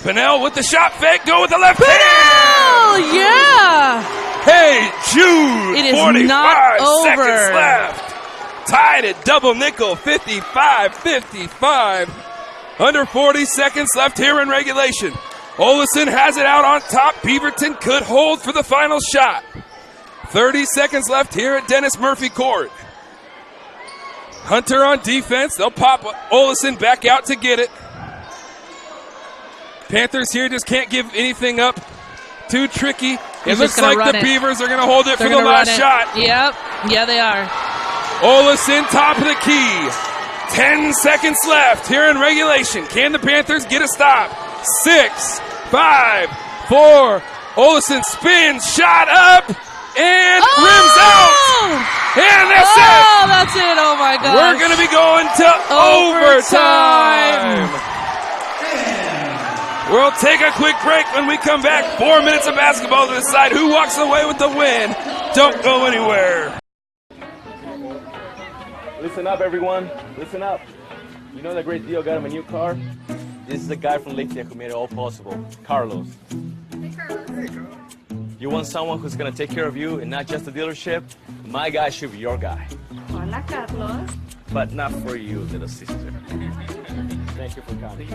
Pennell with the shot fake. Go with the left hand. Yeah. Hey, Jude. It is 45 not over. Seconds left. Tied at double nickel. 55-55. Under 40 seconds left here in regulation. Olesen has it out on top. Beaverton could hold for the final shot. 30 seconds left here at Dennis Murphy Court. Hunter on defense. They'll pop Olesen back out to get it. Panthers here just can't give anything up. Too tricky. It looks like the Beavers are going to hold it for the last shot. Yep. Yeah, they are. Olesen, top of the key. 10 seconds left here in regulation. Can the Panthers get a stop? 6, 5, 4. Olesen spins, shot up, and rims out. And that's it. Oh, that's it. Oh, my God. We're going to be going to overtime. We'll take a quick break. When we come back, 4 minutes of basketball to decide who walks away with the win. Don't go anywhere. Listen up, everyone. Listen up. You know that great deal got him a new car? This is the guy from Lithia who made it all possible, Carlos. Hey, Carlos. You want someone who's going to take care of you and not just the dealership? My guy should be your guy. Hola, Carlos. But not for you, little sister. Thank you for coming.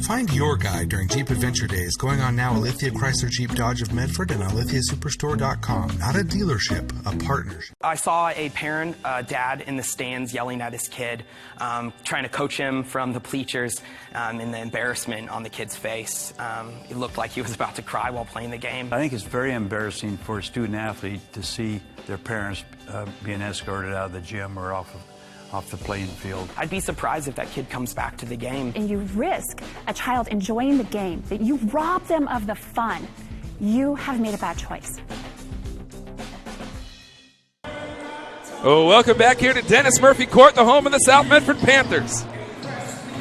Find your guy during Jeep Adventure Days going on now at Lithia Chrysler Jeep Dodge of Medford and on lithiasuperstore.com. Not a dealership, a partnership. I saw a parent, dad in the stands yelling at his kid, trying to coach him from the bleachers, and the embarrassment on the kid's face. It looked like he was about to cry while playing the game. I think it's very embarrassing for a student athlete to see their parents being escorted out of the gym or off the playing field. I'd be surprised if that kid comes back to the game. And you risk a child enjoying the game, that you rob them of the fun. you have made a bad choice. Oh, welcome back here to Dennis Murphy Court, the home of the South Medford Panthers.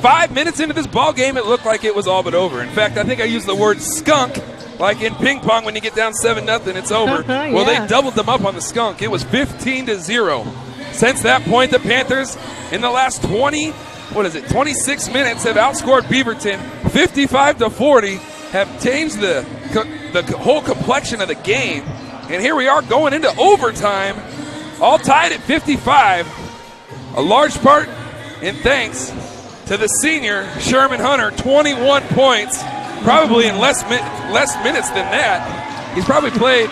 5 minutes into this ball game, it looked like it was all but over. In fact, I think I used the word skunk, like in ping pong when you get down 7-0, it's over. Yeah. Well, they doubled them up on the skunk. It was 15-0. Since that point, the Panthers, in the last 26 minutes, have outscored Beaverton 55-40, have changed the whole complexion of the game. And here we are going into overtime, all tied at 55. A large part in thanks to the senior, Sherman Hunter, 21 points, probably in less minutes than that. He's probably played,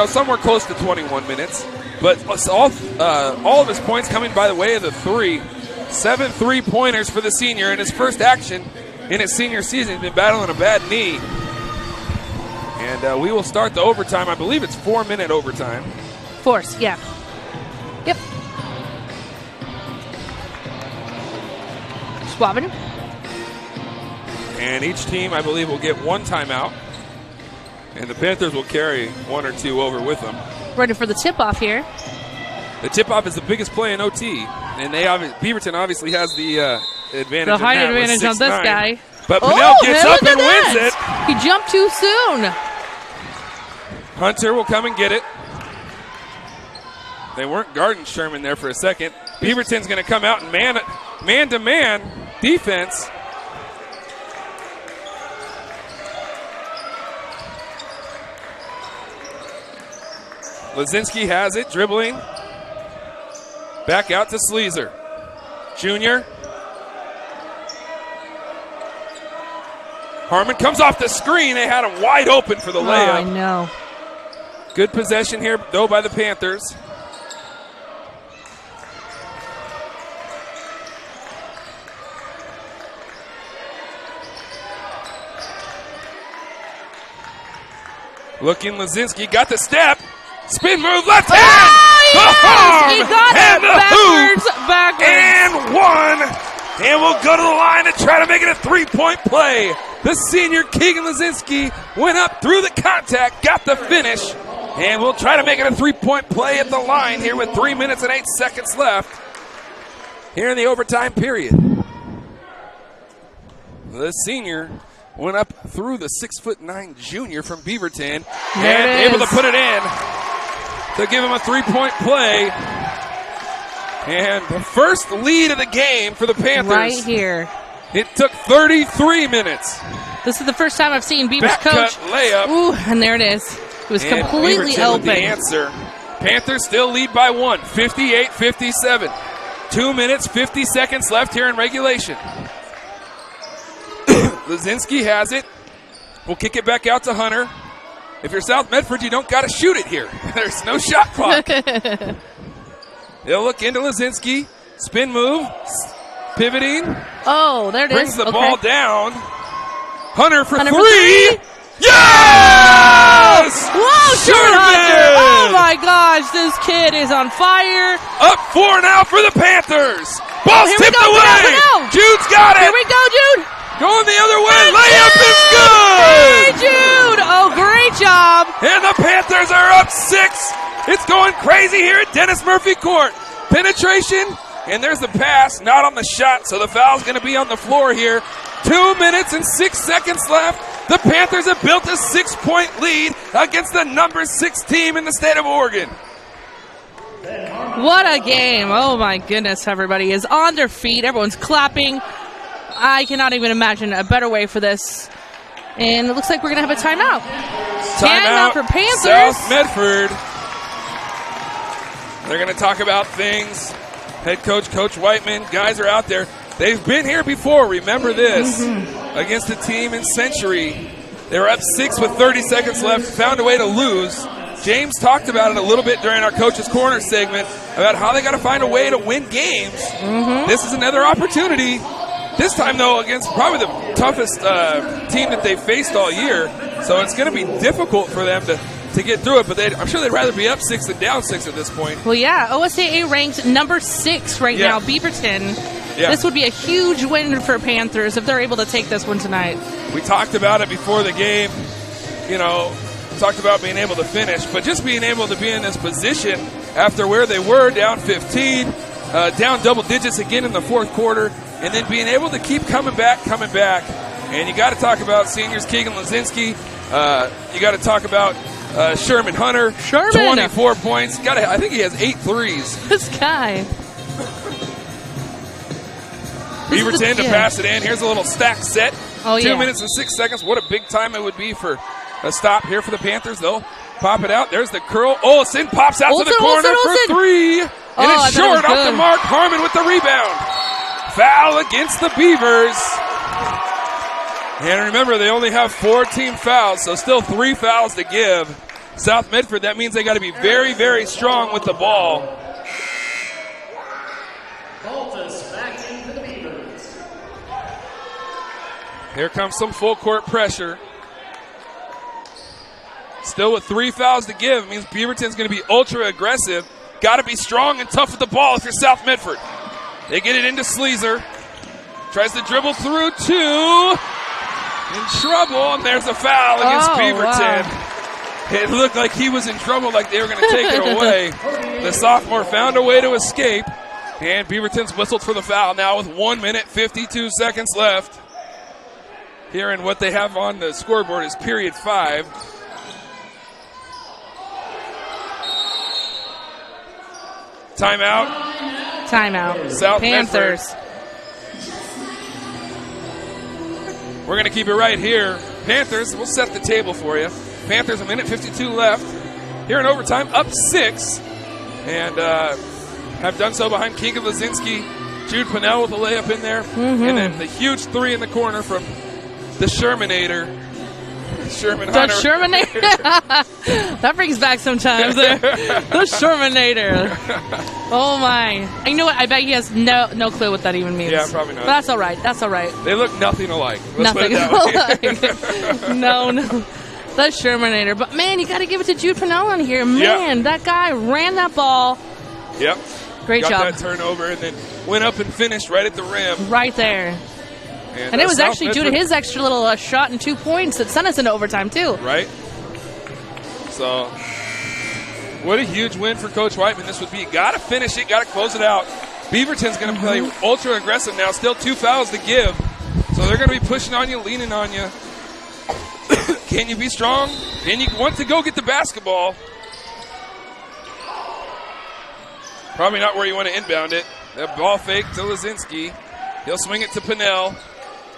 somewhere close to 21 minutes. But all of his points coming by the way of the three. 7 3-pointers for the senior in his first action in his senior season. He's been battling a bad knee. And we will start the overtime. I believe it's 4-minute overtime. Force, yeah. Yep. Swabbing. And each team, I believe, will get one timeout. And the Panthers will carry 1 or 2 over with them. Ready for the tip-off here. The tip-off is the biggest play in OT. And Beaverton obviously has the advantage. The height advantage on this guy. But Pinnell gets up and wins it. He jumped too soon. Hunter will come and get it. They weren't guarding Sherman there for a second. Beaverton's going to come out and man-to-man defense. Lazinski has it, dribbling. Back out to Sleazer. Junior. Harmon comes off the screen. They had him wide open for the layup. I know. Good possession here, though, by the Panthers. Looking, Lazinski got the step. Spin move, left hand. Yes! He got and it backwards. And one. And we'll go to the line and try to make it a 3-point play. The senior Keegan Lazinski went up through the contact, got the finish, and we'll try to make it a 3-point play at the line here with 3 minutes and 8 seconds left here in the overtime period. The senior went up through the 6'9" junior from Beaverton and able to put it in to give him a 3-point play. And the first lead of the game for the Panthers. Right here. It took 33 minutes. This is the first time I've seen Beaver's Back coach. Cut layup. Ooh, and there it is. It was and completely Beaverton open. With the answer. Panthers still lead by 1, 58-57. 2 minutes, 50 seconds left here in regulation. Lazinski has it. We'll kick it back out to Hunter. If you're South Medford, you don't got to shoot it here. There's no shot clock. They'll look into Lazinski. Spin move. Pivoting. Oh, there it is. Brings the ball down. Hunter for Hunter three. Yes! Whoa, Sherman Hunter! Oh my gosh, this kid is on fire. Up 4 now for the Panthers. Ball's tipped go, away. Pinnell. Jude's got it. Here we go, Jude. Going the other way. Layup is good. Hey, Jude. Oh, great job. And the Panthers are up 6. It's going crazy here at Dennis Murphy Court. Penetration, and there's the pass, not on the shot, so the foul's going to be on the floor here. 2 minutes and 6 seconds left. The Panthers have built a 6-point lead against the number 6 team in the state of Oregon. What a game. Oh, my goodness, everybody is on their feet. Everyone's clapping. I cannot even imagine a better way for this. And it looks like we're going to have a timeout. Timeout for Panthers. South Medford. They're going to talk about things. Head coach, Coach Whiteman, guys are out there. They've been here before, remember this, against a team in Century. They were up 6 with 30 seconds left, found a way to lose. James talked about it a little bit during our Coach's Corner segment about how they got to find a way to win games. This is another opportunity. This time, though, against probably the toughest team that they've faced all year. So it's going to be difficult for them to get through it, but I'm sure they'd rather be up 6 than down 6 at this point. Well, yeah, OSAA ranked number 6 right now, Beaverton. Yeah. This would be a huge win for Panthers if they're able to take this one tonight. We talked about it before the game. You know, talked about being able to finish, but just being able to be in this position after where they were, down 15, down double digits again in the fourth quarter, and then being able to keep coming back. And you got to talk about seniors Keegan Lazinski. You got to talk about Sherman Hunter. 24 points. I think he has 8 threes. This guy. Beaverton to pass it in. Here's a little stack set. 2 yeah. minutes and 6 seconds. What a big time it would be for a stop here for the Panthers. They'll pop it out. There's the curl. Olsen pops out to the corner for 3. And it's short off the mark. Harmon with the rebound. Foul against the Beavers. And remember, they only have 4 team fouls, so still 3 fouls to give. South Medford, that means they got to be very, very strong with the ball. Baltus back in for the Beavers. Here comes some full court pressure. Still with 3 fouls to give. It means Beaverton's going to be ultra aggressive. Got to be strong and tough with the ball if you're South Medford. They get it into Sleazer. Tries to dribble through 2. In trouble, and there's a foul against Beaverton. Wow. It looked like he was in trouble, like they were going to take it away. The sophomore found a way to escape, and Beaverton's whistled for the foul now with 1 minute, 52 seconds left. Here in what they have on the scoreboard is period 5. Timeout. South Panthers. Medford. We're going to keep it right here. Panthers, we'll set the table for you. Panthers, 1 minute 52 left. Here in overtime, up 6. And have done so behind Keegan Lazinski. Jude Pinnell with a layup in there. And then the huge 3 in the corner from the Shermanator. Sherman Hunter. The Shermanator. That brings back sometimes. The Shermanator. Oh, my. You know what? I bet he has no clue what that even means. Yeah, probably not. But that's all right. That's all right. They look nothing alike. Nothing alike. No. The Shermanator. But, man, you got to give it to Jude Pinnell on here. Man, that guy ran that ball. Yep. Great job. Got that turnover and then went up and finished right at the rim. Right there. And it was actually due to his extra little shot and 2 points that sent us into overtime, too. Right. So, what a huge win for Coach Whiteman this would be. Got to finish it, got to close it out. Beaverton's going to play ultra aggressive now. Still 2 fouls to give. So they're going to be pushing on you, leaning on you. Can you be strong? And you want to go get the basketball. Probably not where you want to inbound it. That ball fake to Lazinski. He'll swing it to Pinnell.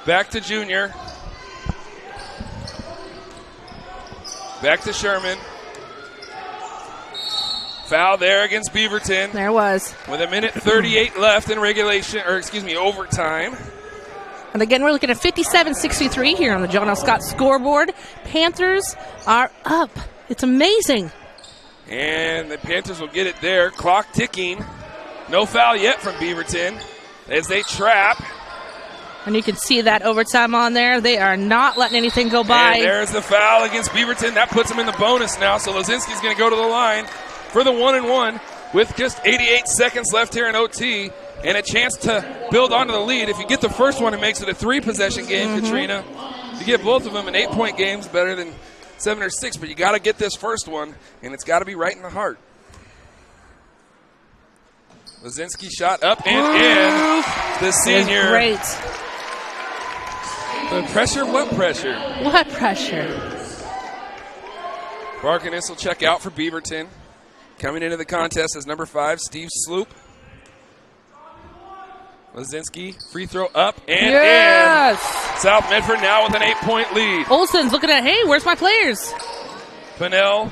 Back to Junior. Back to Sherman. Foul there against Beaverton. There was. With 1 minute 38 left in overtime. And again, we're looking at 57-63 here on the John L. Scott scoreboard. Panthers are up. It's amazing. And the Panthers will get it there. Clock ticking. No foul yet from Beaverton as they trap. And you can see that overtime on there. They are not letting anything go by. And there's the foul against Beaverton. That puts them in the bonus now. So Lazinski's going to go to the line for the 1-and-1 with just 88 seconds left here in OT and a chance to build onto the lead. If you get the first one, it makes it a 3-possession game, Katrina. If you get both of them in 8-point games, better than 7 or 6. But you got to get this first one, and it's got to be right in the heart. Lazinski shot up and in. The senior. Great. The pressure? What pressure? What pressure? Barkiness will check out for Beaverton. Coming into the contest is number 5, Steve Sloop. Lazinski, free throw up and in. South Medford now with an 8-point lead. Olsen's looking at, hey, where's my players? Pinnell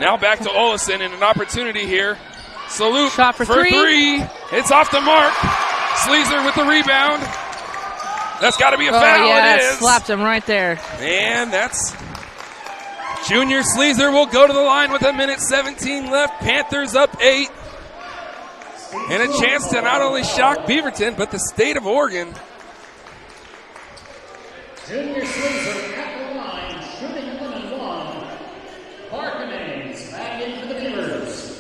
now back to Olsen and an opportunity here. Salute shot for 3. It's off the mark. Sleazer with the rebound. That's got to be a foul. Yeah, it is. Slapped him right there. And that's Junior Sleazer will go to the line with 1 minute 17 left. Panthers up 8. And a chance to not only shock Beaverton, but the state of Oregon. Junior Sleazer at the line, shooting 1-and-1. Barkinase back in for the Beavers.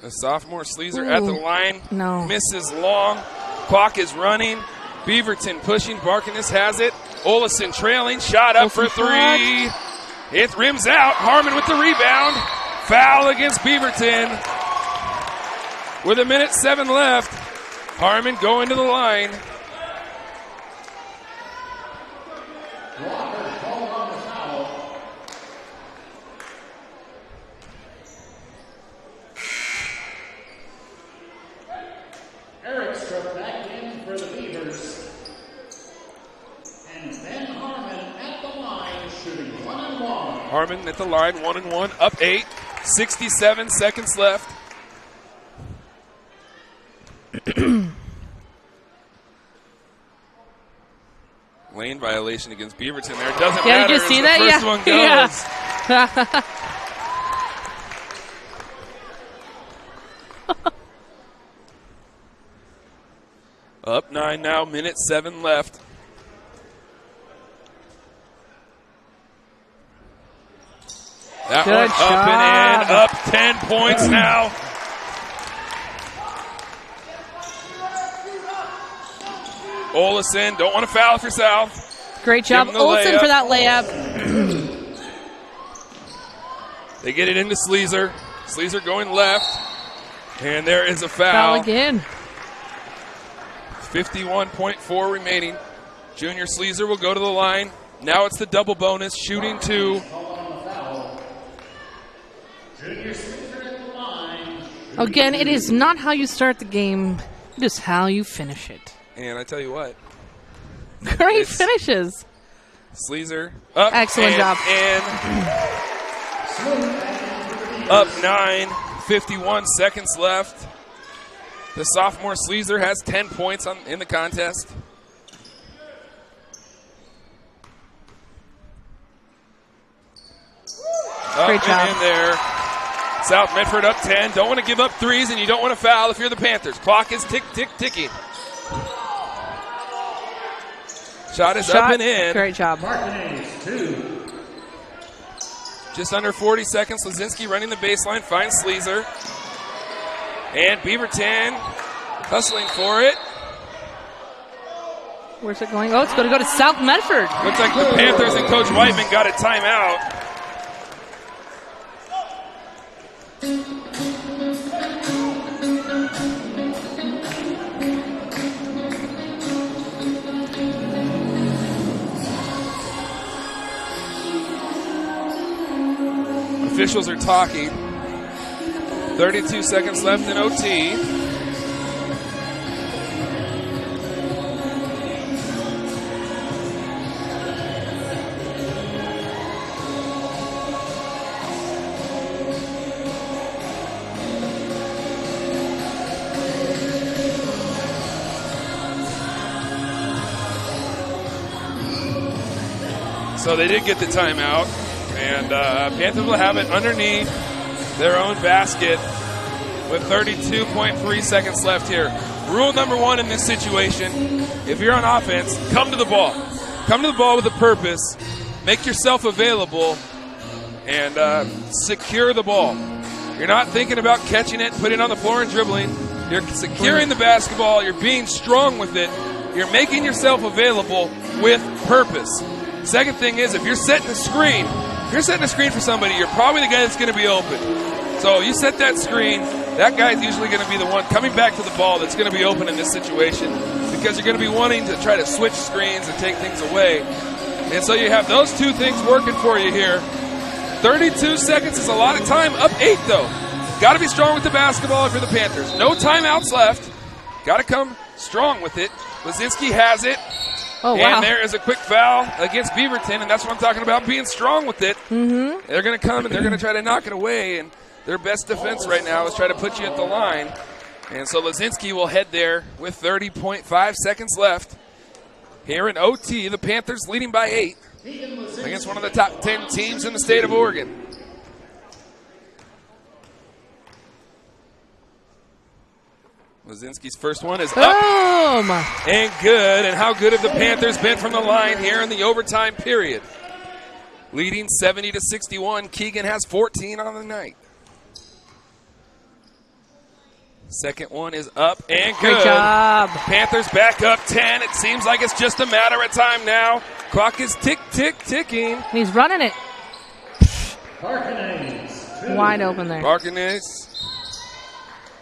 The sophomore Sleazer at the line. No. Misses long. Clock is running. Beaverton pushing. Barkiness has it. Olison trailing. Shot up for three. It rims out. Harmon with the rebound. Foul against Beaverton. With 1:07 left. Harmon going to the line. Eric struck back in for the Beavers. And then Harmon at the line, shooting 1-1. Harmon at the line, 1-1, up 8. 67 seconds left. Lane violation against Beaverton there. Doesn't matter. Did you see as that? The first one goes. Yeah. Up 9 now, 1:07 left. That Good one up job. and in, up 10 points now. Olison, don't want to foul for South. Great job, Give him the Olson, layup. for that layup. They get it into Sleazer. Sleazer going left. And there is a Foul again. 51.4 remaining. Junior Sleazer will go to the line. Now it's the double bonus, shooting 2. Again, it is not how you start the game, it is how you finish it. And I tell you what. Great finishes. Sleazer up. Excellent job. And up 9, 51 seconds left. The sophomore Sleazer has 10 points in the contest. Great job. And in there. South Medford up 10. Don't want to give up threes, and you don't want to foul if you're the Panthers. Clock is ticking. Shot is up and in. Great job. Just under 40 seconds. Lazinski running the baseline, finds Sleazer. And Beaverton hustling for it. Where's it going? Oh, it's going to go to South Medford. Looks like the Panthers and Coach Whiteman got a timeout. Officials are talking. 32 seconds left in OT. So they did get the timeout. And Panthers will have it underneath their own basket with 32.3 seconds left here. Rule number 1 in this situation, if you're on offense, come to the ball. Come to the ball with a purpose. Make yourself available and secure the ball. You're not thinking about catching it, putting it on the floor and dribbling. You're securing the basketball. You're being strong with it. You're making yourself available with purpose. Second thing is, if you're setting a screen, for somebody, you're probably the guy that's going to be open. So you set that screen, that guy's usually going to be the one coming back to the ball that's going to be open in this situation because you're going to be wanting to try to switch screens and take things away. And so you have those two things working for you here. 32 seconds is a lot of time. Up 8, though. Got to be strong with the basketball if you're the Panthers. No timeouts left. Got to come strong with it. Lazinski has it. Oh, wow. And there is a quick foul against Beaverton, and that's what I'm talking about, being strong with it. Mm-hmm. They're going to come, and they're going to try to knock it away, and their best defense right now is try to put you at the line. And so Lazinski will head there with 30.5 seconds left. Here in OT, the Panthers leading by 8 against one of the top 10 teams in the state of Oregon. Lazinski's first one is up and good. And how good have the Panthers been from the line here in the overtime period? Leading 70-61. Keegan has 14 on the night. Second one is up and good. Great job. Panthers back up 10. It seems like it's just a matter of time now. Clock is ticking. And he's running it. Parkinase. Wide open there. Parkinase.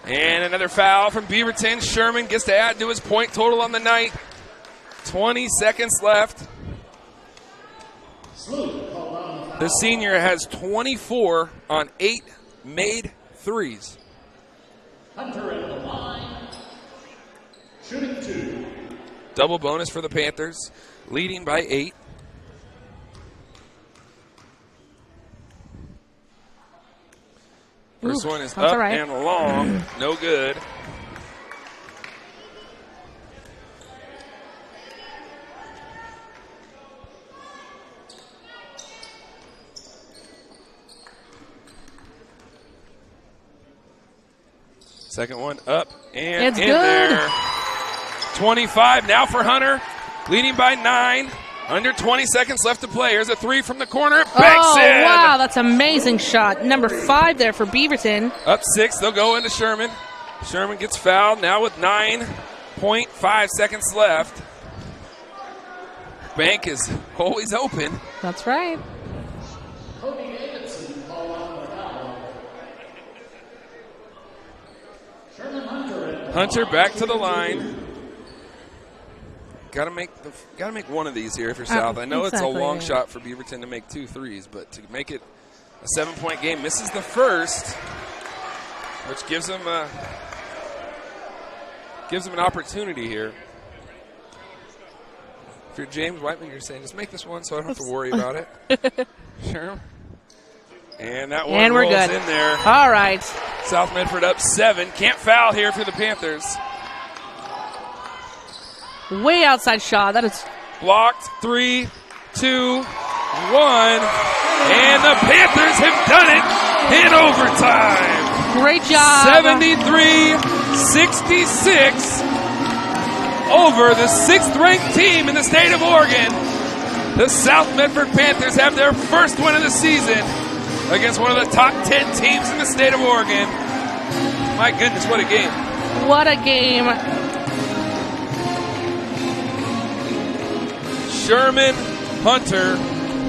And another foul from Beaverton. Sherman gets to add to his point total on the night. 20 seconds left. The senior has 24 on 8 made threes. Hunter at the line. Shooting 2. Double bonus for the Panthers, leading by 8. First one is up and long. No good. Second one up and it's in good. there. 25 now for Hunter, leading by 9. Under 20 seconds left to play. Here's a 3 from the corner. Banks in. Wow, that's an amazing shot. Number 5 there for Beaverton. Up 6, they'll go into Sherman. Sherman gets fouled now with 9.5 seconds left. Bank is always open. That's right. Cody Davidson called on the foul. Sherman Hunter back to the line. Got to make one of these here if you're South. I know it's a long shot for Beaverton to make 2 threes, but to make it a 7-point game, misses the first, which gives them an opportunity here. If you're James Whiteman, you're saying just make this one so I don't have to worry about it. Sure. And that one rolls good. In there. All right. South Medford up 7. Can't foul here for the Panthers. Way outside shot. That is blocked. 3, 2, 1. And the Panthers have done it in overtime. Great job. 73-66 over the 6th-ranked team in the state of Oregon. The South Medford Panthers have their first win of the season against one of the top 10 teams in the state of Oregon. My goodness, what a game. What a game. Sherman Hunter,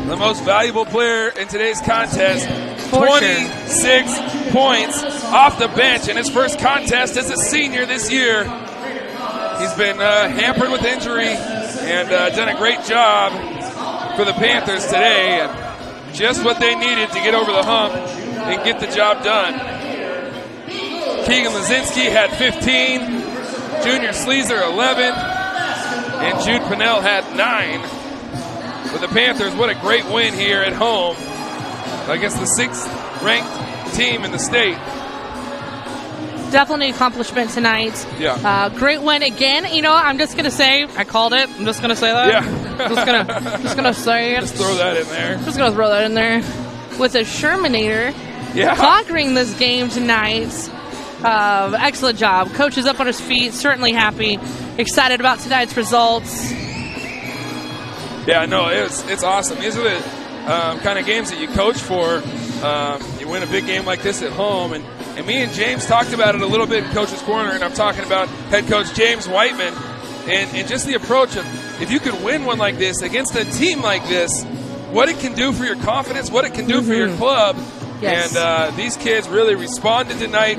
the most valuable player in today's contest. 26 points off the bench in his first contest as a senior this year. He's been hampered with injury and done a great job for the Panthers today. And just what they needed to get over the hump and get the job done. Keegan Lazinski had 15, Junior Sleazer 11, and Jude Pinnell had 9. For the Panthers, what a great win here at home against the 6th-ranked team in the state. Definitely an accomplishment tonight. Yeah. Great win again. You know, I'm just going to say, I called it. I'm just going to say that. Yeah. just gonna say it. Just throw that in there. Just going to throw that in there. With a Shermanator conquering this game tonight. Excellent job. Coach is up on his feet, certainly happy. Excited about tonight's results. Yeah, no, it's awesome. These are the kind of games that you coach for. You win a big game like this at home. And me and James talked about it a little bit in Coach's Corner, and I'm talking about head coach James Whiteman and just the approach of if you could win one like this against a team like this, what it can do for your confidence, what it can do for your club. Yes. And these kids really responded tonight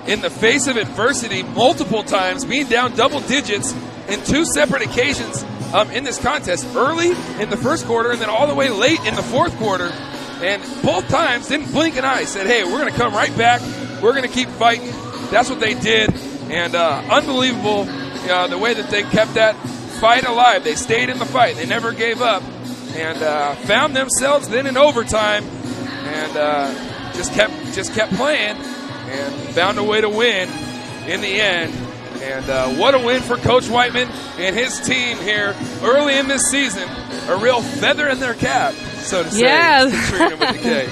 in the face of adversity multiple times, being down double digits in 2 separate occasions in this contest, early in the first quarter and then all the way late in the fourth quarter. And both times didn't blink an eye, said, hey, we're going to come right back. We're going to keep fighting. That's what they did. And unbelievable the way that they kept that fight alive. They stayed in the fight. They never gave up. And found themselves then in overtime and just kept playing and found a way to win in the end. And what a win for Coach Whiteman and his team here early in this season. A real feather in their cap, so to say. Yes. With the K.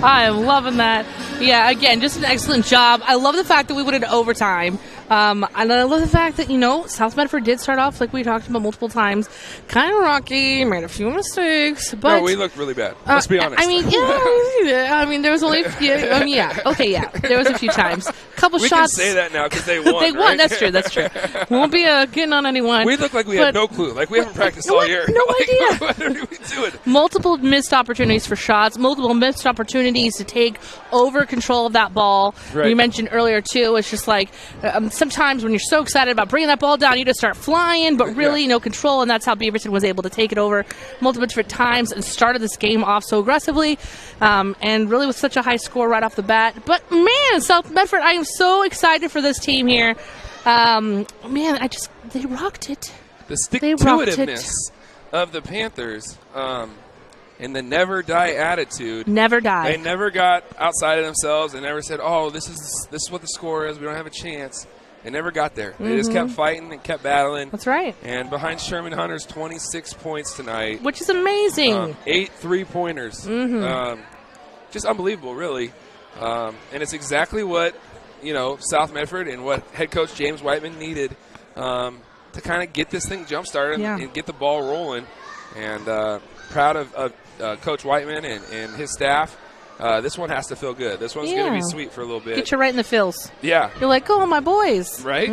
I am loving that. Yeah, again, just an excellent job. I love the fact that we went into overtime. And I love the fact that, South Medford did start off, like we talked about multiple times, kind of rocky, made a few mistakes. But no, we looked really bad. Let's be honest. I mean, there was only a few. There was a few times. A couple we shots. We can say that now because they won. They won. That's true. Won't be getting on anyone. We look like we have no clue. Like we haven't practiced all year. No idea. What are we doing? Multiple missed opportunities for shots. Multiple missed opportunities to take over control of that ball. Right. You mentioned earlier too. It's just like sometimes when you're so excited about bringing that ball down, you just start flying, but really no control. And that's how Beaverton was able to take it over multiple different times and started this game off so aggressively, and really with such a high score right off the bat. But man, South Medford, I am so excited for this team here. They rocked it. The stick-to-itiveness of the Panthers and the never die attitude. Never die. They never got outside of themselves. They never said, "Oh, this is what the score is. We don't have a chance." They never got there. They just kept fighting and kept battling. That's right. And behind Sherman Hunter's 26 points tonight, which is amazing. 8 3-pointers. Just unbelievable, really. And it's exactly what South Medford and what head coach James Whiteman needed to kind of get this thing jump started and get the ball rolling. And proud of Coach Whiteman and his staff. This one has to feel good. This one's going to be sweet for a little bit. Get you right in the feels. Yeah. You're like, oh, my boys. Right.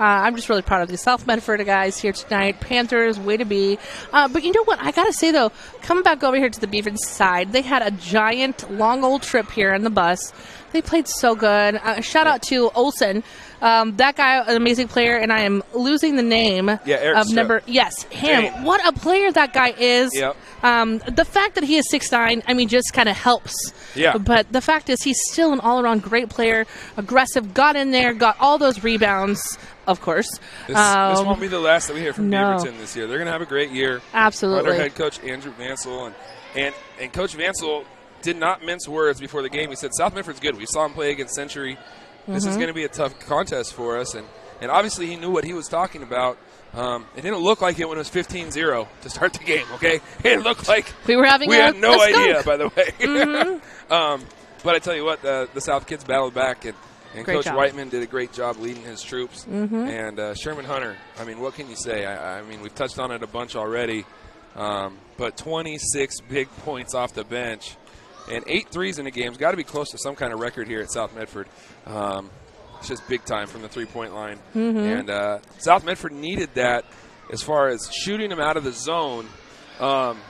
I'm just really proud of these South Medford guys here tonight. Panthers, way to be. But you know what? I got to say, though, coming back over here to the Beaverton side, they had a giant, long old trip here in the bus. They played so good. Shout out to Olsen. That guy, an amazing player, and I am losing the name of number. Yes, him. Dang. What a player that guy is. Yep. The fact that he is 6'9", just kind of helps. Yeah. But the fact is, he's still an all-around great player, aggressive, got in there, got all those rebounds, of course. This won't be the last that we hear from No. Beaverton this year. They're going to have a great year. Absolutely. Under head coach Andrew Vansel. And Coach Vansel did not mince words before the game. He said, South Medford's good. We saw him play against Century. This is going to be a tough contest for us. And obviously he knew what he was talking about. It didn't look like it when it was 15-0 to start the game, okay? It looked like we had no idea, by the way. But I tell you what, the South kids battled back, and Coach Whiteman did a great job leading his troops. And Sherman Hunter, I mean, what can you say? I mean, we've touched on it a bunch already, but 26 big points off the bench and 8 threes in the game. It's got to be close to some kind of record here at South Medford. It's just big time from the three-point line. And South Medford needed that as far as shooting them out of the zone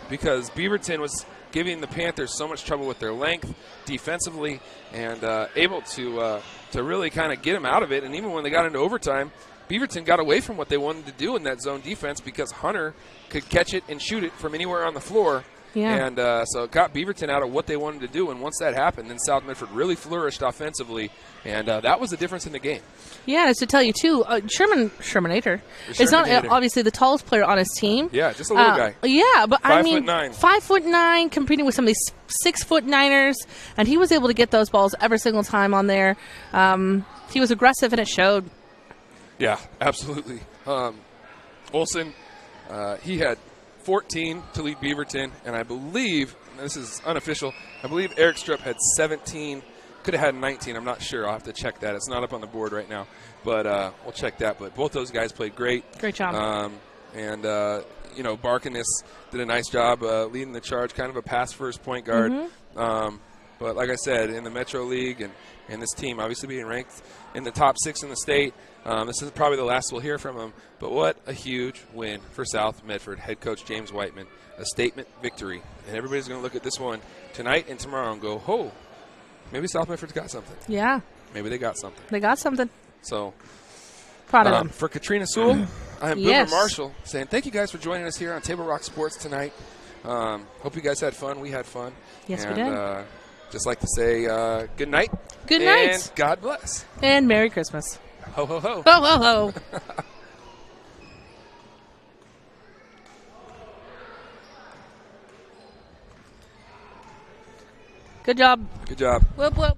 because Beaverton was giving the Panthers so much trouble with their length defensively and able to really kind of get them out of it. And even when they got into overtime, Beaverton got away from what they wanted to do in that zone defense because Hunter could catch it and shoot it from anywhere on the floor. Yeah. And so it got Beaverton out of what they wanted to do. And once that happened, then South Medford really flourished offensively. And that was the difference in the game. Yeah, and to tell you, too, Shermanator is not obviously the tallest player on his team. Yeah, just a little guy. Yeah, but 5'9", 5'9", competing with some of these 6'9"ers, and he was able to get those balls every single time on there. He was aggressive, and it showed. Yeah, absolutely. Olsen, he had 14 to lead Beaverton, and I believe, this is unofficial, I believe Eric Strupp had 17, could have had 19, I'm not sure, I'll have to check that, it's not up on the board right now, but we'll check that, but both those guys played great. Great job. Barkiness did a nice job leading the charge, kind of a pass-first point guard, but like I said, in the Metro League and this team obviously being ranked in the top 6 in the state, this is probably the last we'll hear from him. But what a huge win for South Medford. Head coach James Whiteman, a statement victory. And everybody's going to look at this one tonight and tomorrow and go, oh, maybe South Medford's got something. Yeah. Maybe they got something. They got something. So, proud of them. For Katrina Sewell, I am Yes. Boomer Marshall saying thank you guys for joining us here on Table Rock Sports tonight. Hope you guys had fun. We had fun. Yes, and, we did. Just like to say good night. Good night. And God bless. And Merry Christmas. Ho, ho, ho. Ho, ho, ho. Good job. Good job. Whoop, whoop.